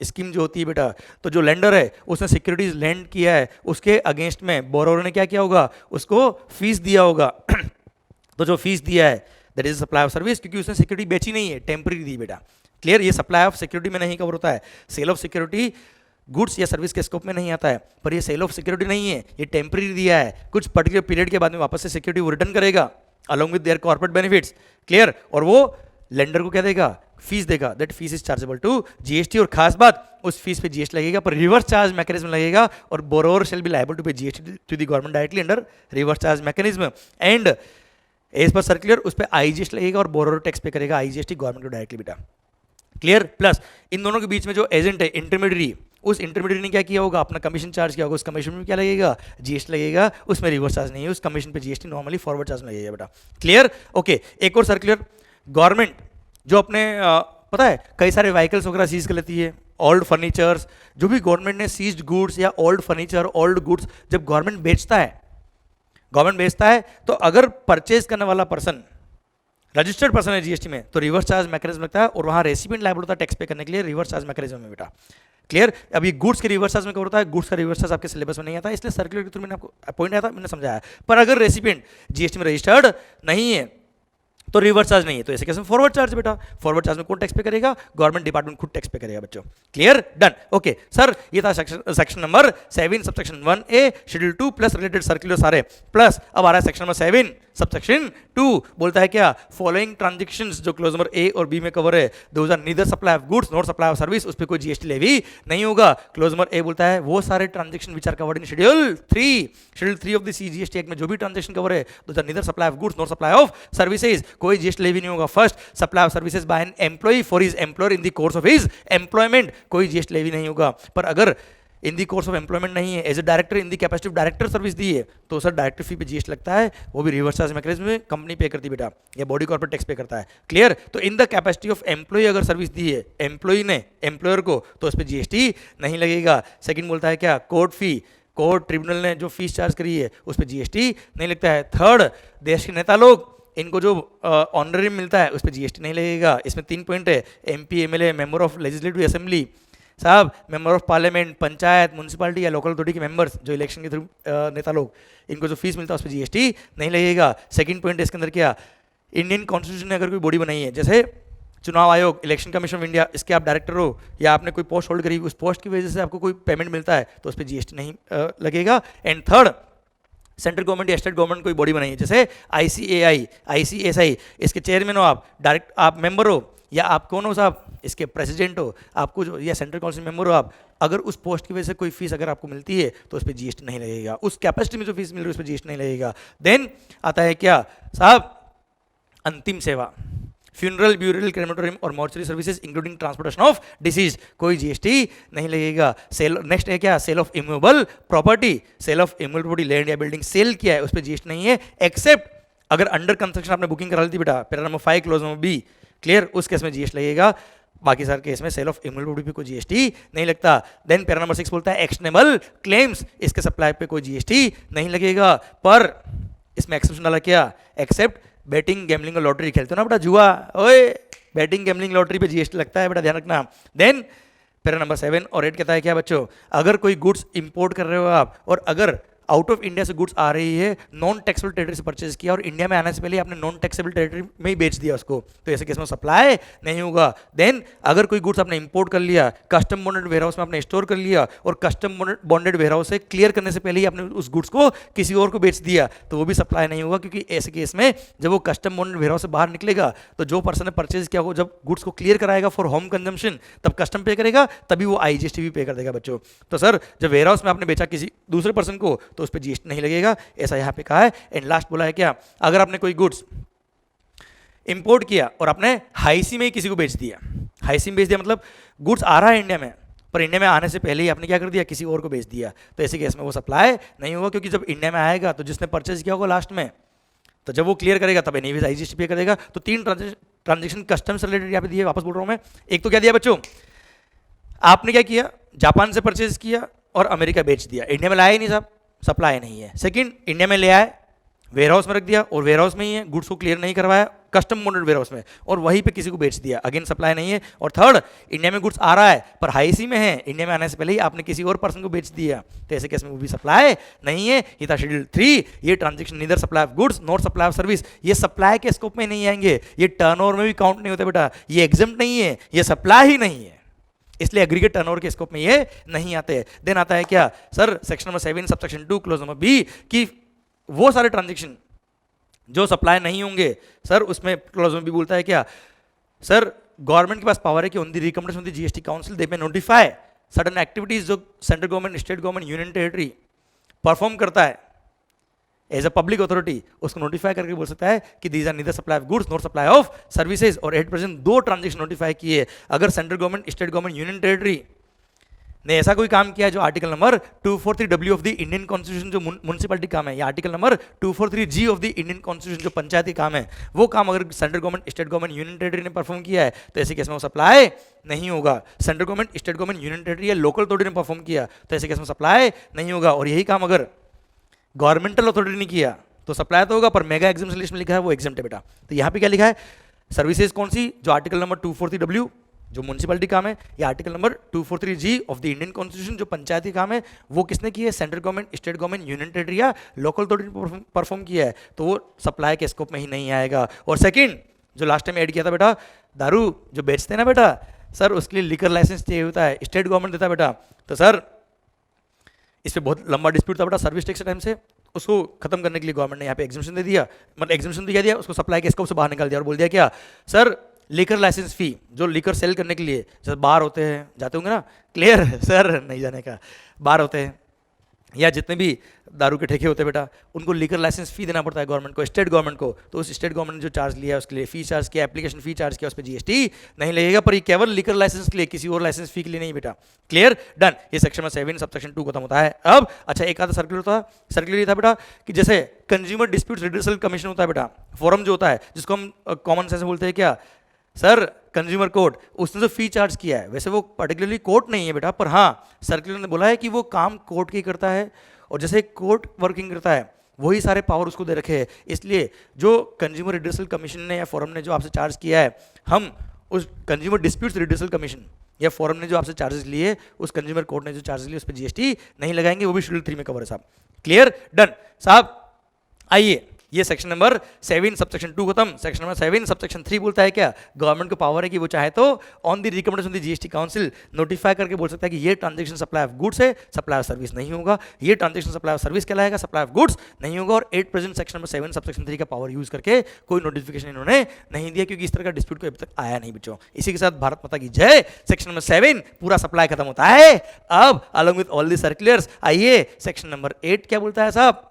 स्कीम जो होती है बेटा, तो जो लेंडर है उसने सिक्योरिटीज लैंड किया है, उसके अगेंस्ट में बोरोवर ने क्या किया होगा? उसको फीस दिया होगा। तो जो फीस दिया है that is supply of service, क्योंकि उसने सिक्योरिटी बेची नहीं है, टेम्पररी दी बेटा। क्लियर? ये सप्लाई ऑफ सिक्योरिटी में नहीं कवर होता है। सेल ऑफ सिक्योरिटी गुड्स या सर्विस के स्कोप में नहीं आता है, पर ये सेल ऑफ सिक्योरिटी नहीं है, ये टेम्पररी दिया है, कुछ पर्टिकुलर पीरियड के बाद में वापस से सिक्योरिटी वो रिटर्न करेगा along with their corporate benefits. Clear? और वो लेंडर को क्या देगा? फीस देगा। That fees is chargeable to GST. और खास बात, उस फीस पे जीएसटी लगेगा, पर रिवर्स चार्ज मैकेनिज्म लगेगा, और borrower shall be liable to pay GST to the government directly under reverse charge mechanism. And as per circular उस पर आईजीएसटी लगेगा, और बोरोवर टैक्स पे करेगा आईजीएसटी गवर्नमेंट को डायरेक्टली बेटा। क्लियर? प्लस इन दोनों के बीच में जो एजेंट है इंटरमीडियरी, उस इंटरमीडियट ने क्या किया होगा? अपना कमीशन चार्ज किया होगा, उस कमीशन में क्या लगेगा? जीएसटी लगेगा, उसमें रिवर्स चार्ज नहीं है, उस कमीशन पे जीएसटी नॉर्मली फॉरवर्ड चार्ज में लगेगा बेटा। क्लियर? ओके एक और सर्कुलर, गवर्नमेंट जो अपने पता है कई सारे व्हीकल्स वगैरह सीज कर लेती है, ओल्ड फर्नीचर्स, जो भी गवर्नमेंट ने सीज्ड गुड्स या ओल्ड फर्नीचर, ओल्ड गुड्स जब गवर्नमेंट बेचता है, तो अगर परचेज करने वाला पर्सन रजिस्टर्ड पर्सन है जीएसटी में, तो रिवर्स चार्ज मैकेनिज्म लगता है, और वहां रेसिपिएंट लायबल होता है टैक्स पे करने के लिए रिवर्स चार्ज मैकेनिज्म में बेटा। क्लियर? अभी गुड्स के रिवर्स चार्ज में कवर होता है, गुड्स का रिवर्स चार्ज आपके सिलेबस में नहीं आता, इसलिए सर्कुलर के थ्रू मैंने आपको पॉइंट आया था, मैंने समझाया। पर अगर रेसिपिएंट जीएसटी में रजिस्टर्ड नहीं है तो रिवर्स चार्ज नहीं है, तो ऐसे कैसे फॉरवर्ड चार्ज बेटा। फॉरवर्ड चार्ज में कौन टैक्स पे करेगा? गवर्नमेंट डिपार्टमेंट खुद टैक्स पे करेगा बच्चों। क्लियर? डन। ओके सर ये था section number 7 subsection 1A schedule 2 plus related circular सारे। प्लस अब आ रहा है सेक्शन नंबर 7 सबसेक्शन 2, बोलता है क्या? फॉलोइंग ट्रांजेक्शंस जो क्लोज नंबर A और B में कवर है, those are neither supply of goods not supply of service, उस पर कोई जीएसटी लेवी नहीं होगा। क्लोज नंबर A बोलता है वो सारे transaction which are covered in schedule 3 of the CGST act में जो भी ट्रांजेक्शन कवर है, those are neither supply of goods not supply of services, कोई जीएसटी लेवी नहीं होगा। First, supply of services by an employee for his employer in the course of his employment, कोई GST levy नहीं होगा। पर अगर in the course of employment नहीं है, as a director in the capacity of director service दी है, तो सर डायरेक्टर फी पे जीएसटी लगता है, वो भी रिवर्स चार्ज मैकेनिज्म में कंपनी पे करती है बेटा, या बॉडी कॉर्पोरेट टैक्स पे करता है। क्लियर? तो in the capacity of employee अगर सर्विस दी है एम्प्लॉय ने एम्प्लॉयर को, तो उस पर जीएसटी नहीं लगेगा। सेकंड बोलता है क्या? कोर्ट फी, कोर्ट ट्रिब्यूनल ने जो फीस चार्ज करी है उस पर जीएसटी नहीं लगता है। थर्ड, देश के नेता लोग इनको जो ऑनरेरियम मिलता है उस पर जीएसटी नहीं लगेगा। इसमें 3 पॉइंट है, MP, MLA, member of legislative assembly साहब, member of parliament, panchayat, municipality या लोकल अथॉरिटी के मेंबर्स जो इलेक्शन के थ्रू नेता लोग, इनको जो फीस मिलता है उस पर जीएसटी नहीं लगेगा। सेकंड पॉइंट इसके अंदर क्या? इंडियन कॉन्स्टिट्यूशन ने अगर कोई बॉडी बनाई है, जैसे चुनाव आयोग, इलेक्शन कमीशन ऑफ इंडिया, इसके आप डायरेक्टर हो या आपने कोई पोस्ट होल्ड करी, उस पोस्ट की वजह से आपको कोई पेमेंट मिलता है तो उस पर जीएसटी नहीं लगेगा। एंड थर्ड, सेंट्रल गवर्नमेंट या स्टेट गवर्नमेंट कोई बॉडी बनाई है, जैसे आईसीएआई, आईसीएसआई, इसके चेयरमैन हो आप, डायरेक्ट आप मेंबर हो, या आप कौन हो साहब, इसके प्रेसिडेंट हो, आपको जो या सेंट्रल काउंसिल मेंबर हो आप, अगर उस पोस्ट की वजह से कोई फीस अगर आपको मिलती है तो उस पर जीएसटी नहीं लगेगा, उस कैपेसिटी में जो फीस मिल रही है उस पर जीएसटी नहीं लगेगा। देन आता है क्या साहब, अंतिम सेवा, फ्यूनरल, ब्यूरल, क्रेमेटोरियम और mortuary services including transportation of deceased, कोई जीएसटी नहीं लगेगा। सेल, नेक्स्ट है क्या, sale of immovable property, sale of immovable property, land या बिल्डिंग सेल किया है उस पर जीएसटी नहीं है, एक्सेप्ट अगर अंडर कंस्ट्रक्शन आपने बुकिंग करा ली थी बेटा, para number 5 clause number B, clear, उस केस में जीएसटी लगेगा। बाकी सारे केस में सेल ऑफ इमूवेबल प्रॉपर्टी पे कोई जीएसटी नहीं लगता। देन पैरा नंबर 6 बोलता है एक्शनेबल क्लेम्स, इसके सप्लाई पे कोई जीएसटी नहीं लगेगा, पर इसमें एक्सेप्शन डाला क्या, एक्सेप्ट बैटिंग, गैमलिंग और लॉटरी, खेलते हो ना बेटा जुआ, ओए बैटिंग, गैमलिंग, लॉटरी पे जीएसटी लगता है बेटा, ध्यान रखना। देन पैरा नंबर 7 और 8 कहता है क्या बच्चों, अगर कोई गुड्स इंपोर्ट कर रहे हो आप और अगर आउट ऑफ इंडिया से गुड्स आ रही है, नॉन टैक्सेबल टेरिटरी से परचेज किया और इंडिया में आने से पहले आपने नॉन टैक्सेबल टेरिटरी में ही बेच दिया उसको, तो ऐसे केस में सप्लाई नहीं होगा। देन अगर कोई गुड्स आपने इंपोर्ट कर लिया, कस्टम बॉन्डेड वेयरहाउस में आपने स्टोर कर लिया और कस्टम बॉन्डेड वेयरहाउस से क्लियर करने से पहले ही आपने उस गुड्स को किसी और को बेच दिया, तो वो भी सप्लाई नहीं होगा, क्योंकि ऐसे केस में जब वो कस्टम बॉन्डेड वेयरहाउस से बाहर निकलेगा तो जो पर्सन ने परचेज किया हो, जब गुड्स को क्लियर कराएगा फॉर होम कंजम्पशन, तब कस्टम पे करेगा, तभी वो आईजीएसटी भी पे कर देगा बच्चों। तो सर जब वेयरहाउस में आपने बेचा किसी दूसरे पर्सन को तो उस पर जीएसटी नहीं लगेगा, ऐसा यहां पे कहा है। एंड लास्ट बोला है क्या, अगर आपने कोई गुड्स इंपोर्ट किया और आपने हाईसी में ही किसी को बेच दिया, हाईसी में बेच दिया मतलब गुड्स आ रहा है इंडिया में, पर इंडिया में आने से पहले ही आपने क्या कर दिया, किसी और को बेच दिया, तो ऐसे केस में वो सप्लाई नहीं होगा, क्योंकि जब इंडिया में आएगा तो जिसने परचेज किया होगा लास्ट में, तो जब वो क्लियर करेगा तब एनीवेज आईजीएसटी पे करेगा। तो 3 ट्रांजेक्शन कस्टम से रिलेटेड यहाँ पे दिए, वापस बोल रहा हूँ मैं। एक तो क्या दिया बच्चों, आपने क्या किया, जापान से परचेज किया और अमेरिका बेच दिया, इंडिया में लाया ही नहीं साहब, सप्लाई नहीं है। सेकंड, इंडिया में ले आए, वेयरहाउस में रख दिया और वेयरहाउस में ही है, गुड्स को क्लियर नहीं करवाया कस्टम बॉन्डेड वेयरहाउस में और वहीं पे किसी को बेच दिया, अगेन सप्लाई नहीं है। और थर्ड, इंडिया में गुड्स आ रहा है पर हाई सी में है, इंडिया में आने से पहले ही आपने किसी और पर्सन को बेच दिया, तो ऐसे केस में वो भी सप्लाई नहीं है। ये था शेड्यूल 3, ये transaction neither supply of goods not supply of service, ये सप्लाई के स्कोप में नहीं आएंगे, ये टर्नओवर में भी काउंट नहीं होते बेटा, ये एग्जम्प्ट नहीं है, ये सप्लाई ही नहीं है, इसलिए एग्रीगेट टर्नओवर के स्कोप में ये नहीं आते। देन आता है क्या sir, section number 7 subsection 2 clause number B, कि वो सारे ट्रांजेक्शन जो सप्लाई नहीं होंगे, सर उसमें क्लोज नंबर बी बोलता है क्या, सर गवर्नमेंट के पास पावर है कि on the recommendation of the GST council they may notify certain activities जो central government, state government, union territory perform करता है एज अ पब्लिक अथॉरिटी, उसको नोटिफाई करके बोल सकता है कि these are neither supply of goods not supply of services. और एट प्रेजेंट 2 ट्रांजेक्शन नोटिफाई किए, अगर central government, state government, union territory ने ऐसा कोई काम किया जो article number 243W of the Indian constitution जो म्युनिसिपैलिटी काम है, या article number 243G of the Indian constitution जो पंचायती काम है, वो काम अगर central government, state government, union territory ने परफॉर्म किया है तो ऐसे केस में वो सप्लाई नहीं होगा। Central government, state government, union territory या लोकल अथॉरिटी ने परफॉर्म किया तो ऐसे केस में सप्लाई नहीं होगा। और यही काम अगर गवर्नमेंटल अथॉरिटी ने किया तो सप्लाई तो होगा, पर मेगा एग्जाम्पशन लिस्ट में लिखा है वो एग्जाम्प्ट है बेटा। तो यहाँ पे क्या लिखा है, सर्विसेज कौन सी, जो आर्टिकल नंबर 243W जो म्युनिसिपैलिटी काम है, या article number 243G of the Indian constitution जो पंचायती काम है, वो किसने की है, central government, state government, union territory या लोकल अथॉरिटी परफॉर्म किया है, तो वो सप्लाई के स्कोप में ही नहीं आएगा। और सेकंड, जो लास्ट टाइम ऐड किया था बेटा, दारू जो बेचते हैं ना बेटा, सर उसके लिए लिकर लाइसेंस चाहिए होता है, स्टेट गवर्नमेंट देता है बेटा, तो सर इस पर बहुत लंबा डिस्प्यूट था बेटा सर्विस टैक्स टाइम से, उसको खत्म करने के लिए गवर्नमेंट ने यहाँ पे एग्जाम्पशन दे दिया, मतलब एग्जाम्पशन दिया दिया, उसको सप्लाई के स्कोप से बाहर निकाल दिया और बोल दिया क्या, सर लिकर लाइसेंस फी जो लिकर सेल करने के लिए जैसे बार होते हैं, जाते होंगे ना, क्लियर सर नहीं जाने का, बार होते हैं या जितने भी दारू के ठेके होते हैं बेटा, उनको लिकर लाइसेंस फी देना पड़ता है गवर्नमेंट को, स्टेट गवर्नमेंट को, तो उस स्टेट गवर्नमेंट ने जो चार्ज लिया है उसके लिए फी चार्ज किया, एप्लीकेशन फी चार्ज किया, उस पर जीएसटी नहीं लगेगा। पर ये केवल लिकर लाइसेंस के लिए, किसी और लाइसेंस फी के लिए नहीं बेटा, क्लियर डन। ये सेक्शन में 7 सबसेक्शन 2 खत्म होता है। अब अच्छा एक आधा सर्कुलर था, सर्कुलर ये था बेटा कि जैसे कंज्यूमर डिस्प्यूट रिड्यूसल कमीशन होता है बेटा, फोरम जो होता है जिसको हम कॉमन सेंस में बोलते हैं क्या सर, कंज्यूमर कोर्ट, उसने जो फी चार्ज किया है, वैसे वो पर्टिकुलरली कोर्ट नहीं है बेटा, पर हाँ सर्कुलर ने बोला है कि वो काम कोर्ट की करता है, और जैसे कोर्ट वर्किंग करता है वही सारे पावर उसको दे रखे हैं। इसलिए जो कंज्यूमर रिड्यूसल कमीशन ने या फोरम ने जो आपसे चार्ज किया है, हम उस कंज्यूमर डिस्प्यूट्स रिड्यूसल कमीशन या फोरम ने जो आपसे चार्जेस लिए, उस कंज्यूमर कोर्ट ने जो चार्जेस लिए उस पर जीएसटी नहीं लगाएंगे, वो भी शेड्यूल 3 में कवर है साहब, क्लियर डन साहब। आइए ये सेक्शन नंबर 7 सबसेक्शन 2 खत्म। सेक्शन नंबर 7 सबसेक्शन 3 बोलता है क्या, गवर्नमेंट को पावर है कि वो चाहे तो on the recommendation of the GST council notify करके बोल सकता है कि ये ट्रांजैक्शन सप्लाई ऑफ गुड्स है, सप्लाई ऑफ सर्विस नहीं होगा, ये ट्रांजैक्शन सप्लाई ऑफ सर्विस कहलाएगा, सप्लाई ऑफ गुड्स नहीं होगा। और 8 प्रेजेंट सेक्शन नंबर 7 सबसेक्शन 3 का पावर यूज करके कोई नोटिफिकेशन इन्होंने नहीं दिया, क्योंकि इस तरह का डिस्प्यूट कोई अभी तक आया नहीं बच्चों। इसी के साथ भारत माता की जय। सेक्शन नंबर 7 पूरा सप्लाई खत्म होता है। अब along with all the circulars आइए सेक्शन नंबर 8 क्या बोलता है साहब,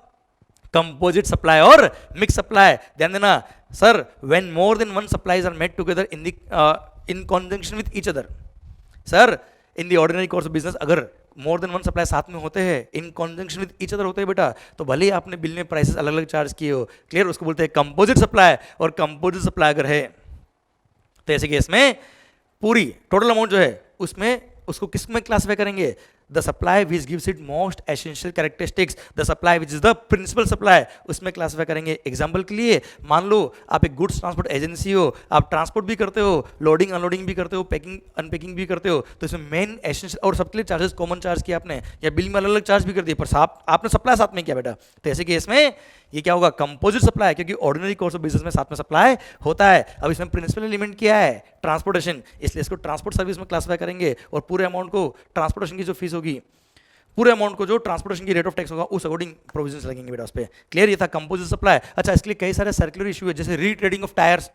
कंपोजिट सप्लाई और मिक्स सप्लाई। ध्यान देना sir, when more than one supplies are made together in conjunction with each other. Sir in the ordinary course of business अगर more than one supply साथ में होते हैं, in conjunction with each other होते हैं बेटा, तो भले ही आपने बिल में प्राइसेस अलग अलग चार्ज किए हो, क्लियर, उसको बोलते हैं कंपोजिट सप्लाई। और कंपोजिट सप्लाई अगर है तो ऐसे केस में पूरी टोटल अमाउंट जो है उसमें उसको किस में क्लासिफाई करेंगे, the supply which gives it most essential characteristics, the supply which is the principal supply, उसमें क्लासिफाई करेंगे। एग्जांपल के लिए मान लो आप एक गुड्स ट्रांसपोर्ट एजेंसी हो, आप ट्रांसपोर्ट भी करते हो, लोडिंग अनलोडिंग भी करते हो, पैकिंग अनपैकिंग भी करते हो, तो इसमें मेन एसेंशियल और सबके लिए चार्जेस कॉमन चार्ज किया आपने, या बिल में अलग अलग चार्ज भी कर दिए, पर आपने सप्लाई साथ में किया बेटा, तो ऐसे केस में ये क्या होगा, कंपोजिट सप्लाई, क्योंकि ऑर्डिनरी कोर्स ऑफ बिजनेस में साथ में सप्लाई होता है। अब इसमें प्रिंसिपल एलिमेंट क्या है, ट्रांसपोर्टेशन, इसलिए इसको ट्रांसपोर्ट सर्विस में क्लासिफाई करेंगे। और पूरे अमाउंट को ट्रांसपोर्टेशन की जो फीस होगी, पूरे अमाउंट को जो ट्रांसपोर्टेशन की रेट ऑफ टैक्स होगा उस अकॉर्डिंग प्रोविजंस लगेंगे बेटा उस पे। क्लियर, ये था कंपोजिट सप्लाई। अच्छा, इसके लिए कई सारे सर्कुलर इशू है, जैसे रीट्रेडिंग ऑफ टायर्स,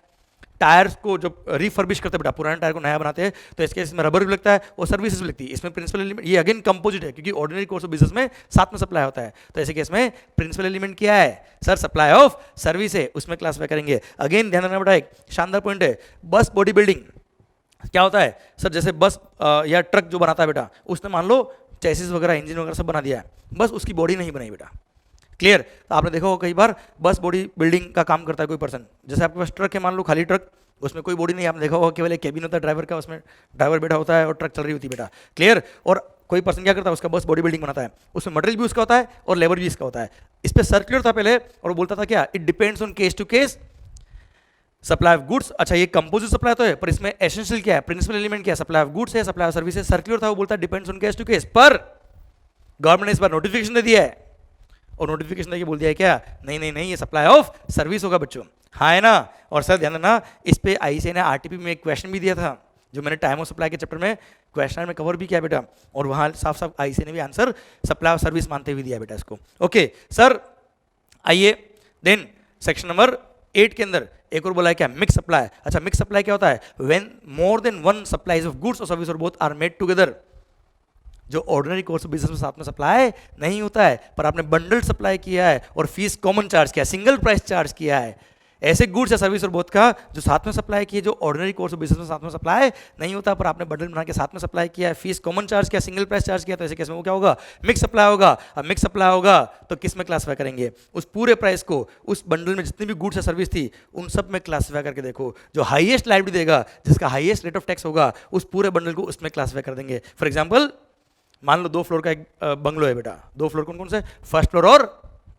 टायर्स को जब रिफर्बिश करते हैं बेटा, पुराने टायर को नया बनाते हैं, तो इसके इसमें रबर भी लगता है और सर्विसेज भी लगती है। इसमें प्रिंसिपल एलिमेंट ये अगेन कंपोजिट है, क्योंकि ऑर्डिनरी कोर्स ऑफ बिजनेस में साथ में सप्लाई होता है, तो ऐसे केस में प्रिंसिपल एलिमेंट क्या है सर, सप्लाई ऑफ सर्विस है, उसमें क्लासिफाई करेंगे। अगेन ध्यान रखना बेटा, एक शानदार पॉइंट है, बस बॉडी बिल्डिंग क्या होता है सर, जैसे बस या ट्रक जो बनाता है बेटा, उसने मान लो चेसिस वगैरह इंजन वगैरह सब बना दिया है, बस उसकी बॉडी नहीं बनाई बेटा। क्लियर, तो आपने देखा होगा कई बार बस बॉडी बिल्डिंग का काम करता है कोई पर्सन, जैसे आपके पास ट्रक है मान लो, खाली ट्रक, उसमें कोई बॉडी नहीं, आपने देखा होगा केवल एक केबिन होता है ड्राइवर का, उसमें ड्राइवर बैठा होता है और ट्रक चल रही होती है बेटा। क्लियर, और कोई पर्सन क्या करता है, उसका बस बॉडी बिल्डिंग बनाता है, उसमें मटेरियल भी उसका होता है और लेबर भी इसका होता है। इस पर सर्कुलर था पहले और वो बोलता था क्या, it depends on case to case supply of goods. अच्छा, ये कंपोजिट सप्लाई तो है, पर इसमें एसेंशियल क्या है, प्रिंसिपल एलिमेंट क्या है, सप्लाई ऑफ गुड्स है, सप्लाई ऑफ सर्विसेज। सर्कुलर था वो बोलता है depends on case to case, पर गवर्नमेंट ने इस बार नोटिफिकेशन दे दिया है, और नोटिफिकेशन देके बोल दिया है क्या, नहीं नहीं नहीं, ये सप्लाई ऑफ सर्विस होगा बच्चों, हाँ है ना। और सर ध्यान देना, इस पे आईसीए ने आरटीपी में एक क्वेश्चन भी दिया था, जो मैंने टाइम ऑफ सप्लाई के चैप्टर में क्वेश्चन में कवर भी किया बेटा, और वहाँ साफ साफ आईसीए ने भी आंसर सप्लाई ऑफ सर्विस मानते हुए दिया बेटा इसको। ओके सर, आइए देन सेक्शन नंबर 8 के अंदर एक और बोला है क्या, मिक्स सप्लाई। अच्छा, मिक्स सप्लाई क्या होता है, when more than one supplies of goods और सर्विस और बोथ आर मेड टुगेदर, जो ऑर्डिनरी कोर्स ऑफ बिजनेस में साथ में सप्लाई नहीं होता है, पर आपने बंडल सप्लाई किया है और फीस कॉमन चार्ज किया, सिंगल प्राइस चार्ज किया है, ऐसे गुड्स या सर्विस और बोथ का जो साथ में सप्लाई किए, जो ऑर्डिनरी कोर्स ऑफ बिजनेस में साथ में सप्लाई नहीं होता, पर आपने बंडल बना के साथ में सप्लाई किया है, फीस कॉमन चार्ज किया, सिंगल प्राइस चार्ज किया, तो ऐसे केस में वो क्या होगा, मिक्स सप्लाई होगा। अब मिक्स सप्लाई होगा तो किस में क्लासिफाई करेंगे, उस पूरे प्राइस को, उस बंडल में जितनी भी गुड्स या सर्विस थी उन सब में क्लासिफाई करके देखो, जो हाईएस्ट लाइबिलिटी देगा, जिसका हाईएस्ट रेट ऑफ टैक्स होगा, उस पूरे बंडल को उसमें क्लासिफाई कर देंगे। फॉर एग्जाम्पल मान लो 2 फ्लोर का एक बंगलो है बेटा, 2 फ्लोर कौन कौन से, फर्स्ट फ्लोर और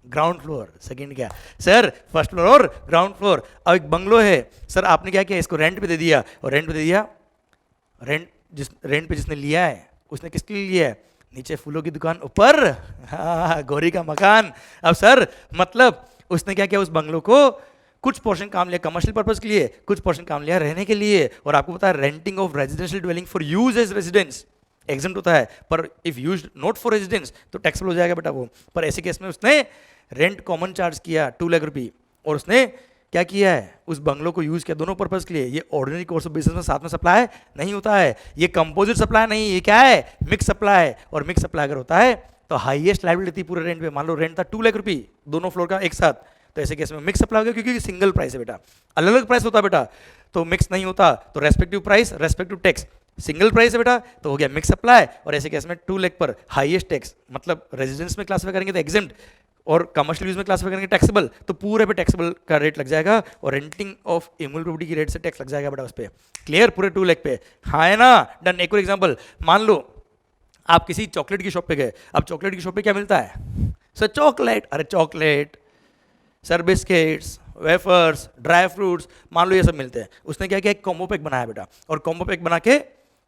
ग्राउंड फ्लोर, सेकंड क्या सर, फर्स्ट फ्लोर और ग्राउंड फ्लोर। अब एक बंगलो है सर, आपने क्या किया, इसको रेंट पे दे दिया, और रेंट पे दे दिया, रेंट पे जिसने लिया है उसने किसके लिए लिया है, नीचे फूलों की दुकान, ऊपर हाँ गौरी का मकान। अब सर मतलब उसने क्या किया, उस बंगलो को कुछ पोर्शन काम लिया कमर्शियल पर्पज के लिए, कुछ पोर्शन काम लिया रहने के लिए, और आपको पता है renting of residential dwelling for use as residence exempt होता है, पर if used not for residence तो टैक्सेबल हो जाएगा बेटा वो। पर ऐसे केस में उसने रेंट कॉमन चार्ज किया 2 लाख रुपये, और उसने क्या किया है, उस बंगलो को यूज किया दोनों पर्पज के लिए। ये ऑर्डिनरी कोर्स ऑफ बिजनेस में साथ में सप्लाई नहीं होता है, ये कंपोजिट सप्लाई नहीं, ये क्या है, मिक्स सप्लाई है। और मिक्स सप्लाई अगर होता है तो हाईएस्ट लायबिलिटी थी पूरे रेंट पे, मान लो रेंट था 2 लाख रुपये दोनों फ्लोर का एक साथ, तो ऐसे केस में मिक्स सप्लाई हो गया, क्योंकि सिंगल प्राइस है बेटा, अलग अलग प्राइस होता है बेटा, तो मिक्स नहीं होता, तो respective price respective tax, single price है बेटा तो हो गया मिक्स सप्लाई। और ऐसे केस में 2 लाख पर हाईएस्ट टैक्स, मतलब रेजिडेंस में क्लासिफाई करेंगे तो एग्जेम्प्ट, और कमर्शियल यूज में क्लासिफाई करेंगे टैक्सेबल, तो पूरे पे टैक्सेबल का रेट लग जाएगा, और रेंटिंग ऑफ इमूवेबल प्रॉपर्टी की रेट से टैक्स लग जाएगा बेटा उस पर। क्लियर, पूरे 2 लाख पे, हाँ है ना, डन। एक और एग्जांपल, मान लो आप किसी चॉकलेट की शॉप पे गए, अब चॉकलेट की शॉप पे क्या मिलता है सर, चॉकलेट, अरे chocolate sir, biscuits, wafers, dry fruits, मान लो ये सब मिलते हैं। उसने क्या किया, एक कॉम्बो पैक बनाया बेटा, और कॉम्बो पैक बना के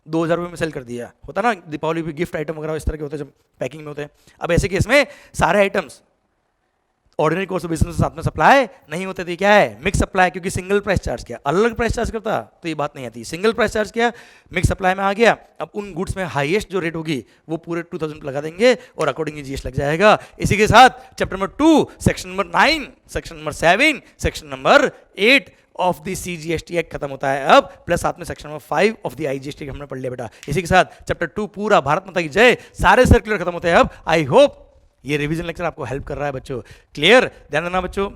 2000 रुपये में सेल कर दिया, होता ना दीपावली पे गिफ्ट आइटम वगैरह इस तरह के होते हैं जब पैकिंग में होते हैं। अब ऐसे केस में सारे items ordinary course of business साथ में सप्लाई नहीं होते थे, क्या है मिक्स सप्लाई, क्योंकि सिंगल प्राइस चार्ज किया, अलग प्राइस चार्ज करता तो ये बात नहीं आती, सिंगल प्राइस चार्ज किया, मिक्स सप्लाई में आ गया। अब उन गुड्स में हाईएस्ट जो रेट होगी वो पूरे 2000 लगा देंगे और अकॉर्डिंगली जीएसटी लग जाएगा। इसी के साथ chapter number 2 section number 9 section number 7 section number 8 of the CGST act खत्म होता है अब, प्लस साथ में section number 5 of the IGST हमने पढ़ लिया बेटा। इसी के साथ चैप्टर 2 पूरा, भारत माता की जय, सारे सर्कुलर खत्म होते हैं अब। आई होप ये रिवीजन लेक्चर आपको हेल्प कर रहा है बच्चों। क्लियर? ध्यान देना बच्चों,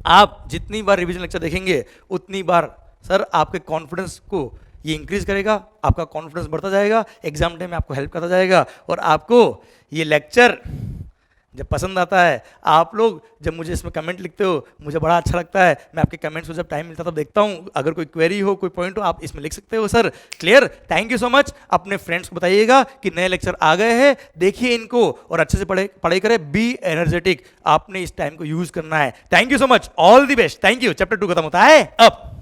आप जितनी बार रिवीजन लेक्चर देखेंगे उतनी बार सर आपके कॉन्फिडेंस को ये इंक्रीज करेगा, आपका कॉन्फिडेंस बढ़ता जाएगा, एग्जाम टाइम में आपको हेल्प करता जाएगा। और आपको ये लेक्चर जब पसंद आता है, आप लोग जब मुझे इसमें कमेंट लिखते हो मुझे बड़ा अच्छा लगता है, मैं आपके कमेंट्स को जब टाइम मिलता है तब देखता हूँ, अगर कोई क्वेरी हो, कोई पॉइंट हो, आप इसमें लिख सकते हो sir. Clear? Thank you so much. अपने फ्रेंड्स को बताइएगा कि नए लेक्चर आ गए हैं, देखिए इनको और अच्छे से पढ़ाई करें, बी एनर्जेटिक, आपने इस टाइम को यूज करना है। Thank you so much, all the best, thank you. Chapter 2 खत्म होता है अब।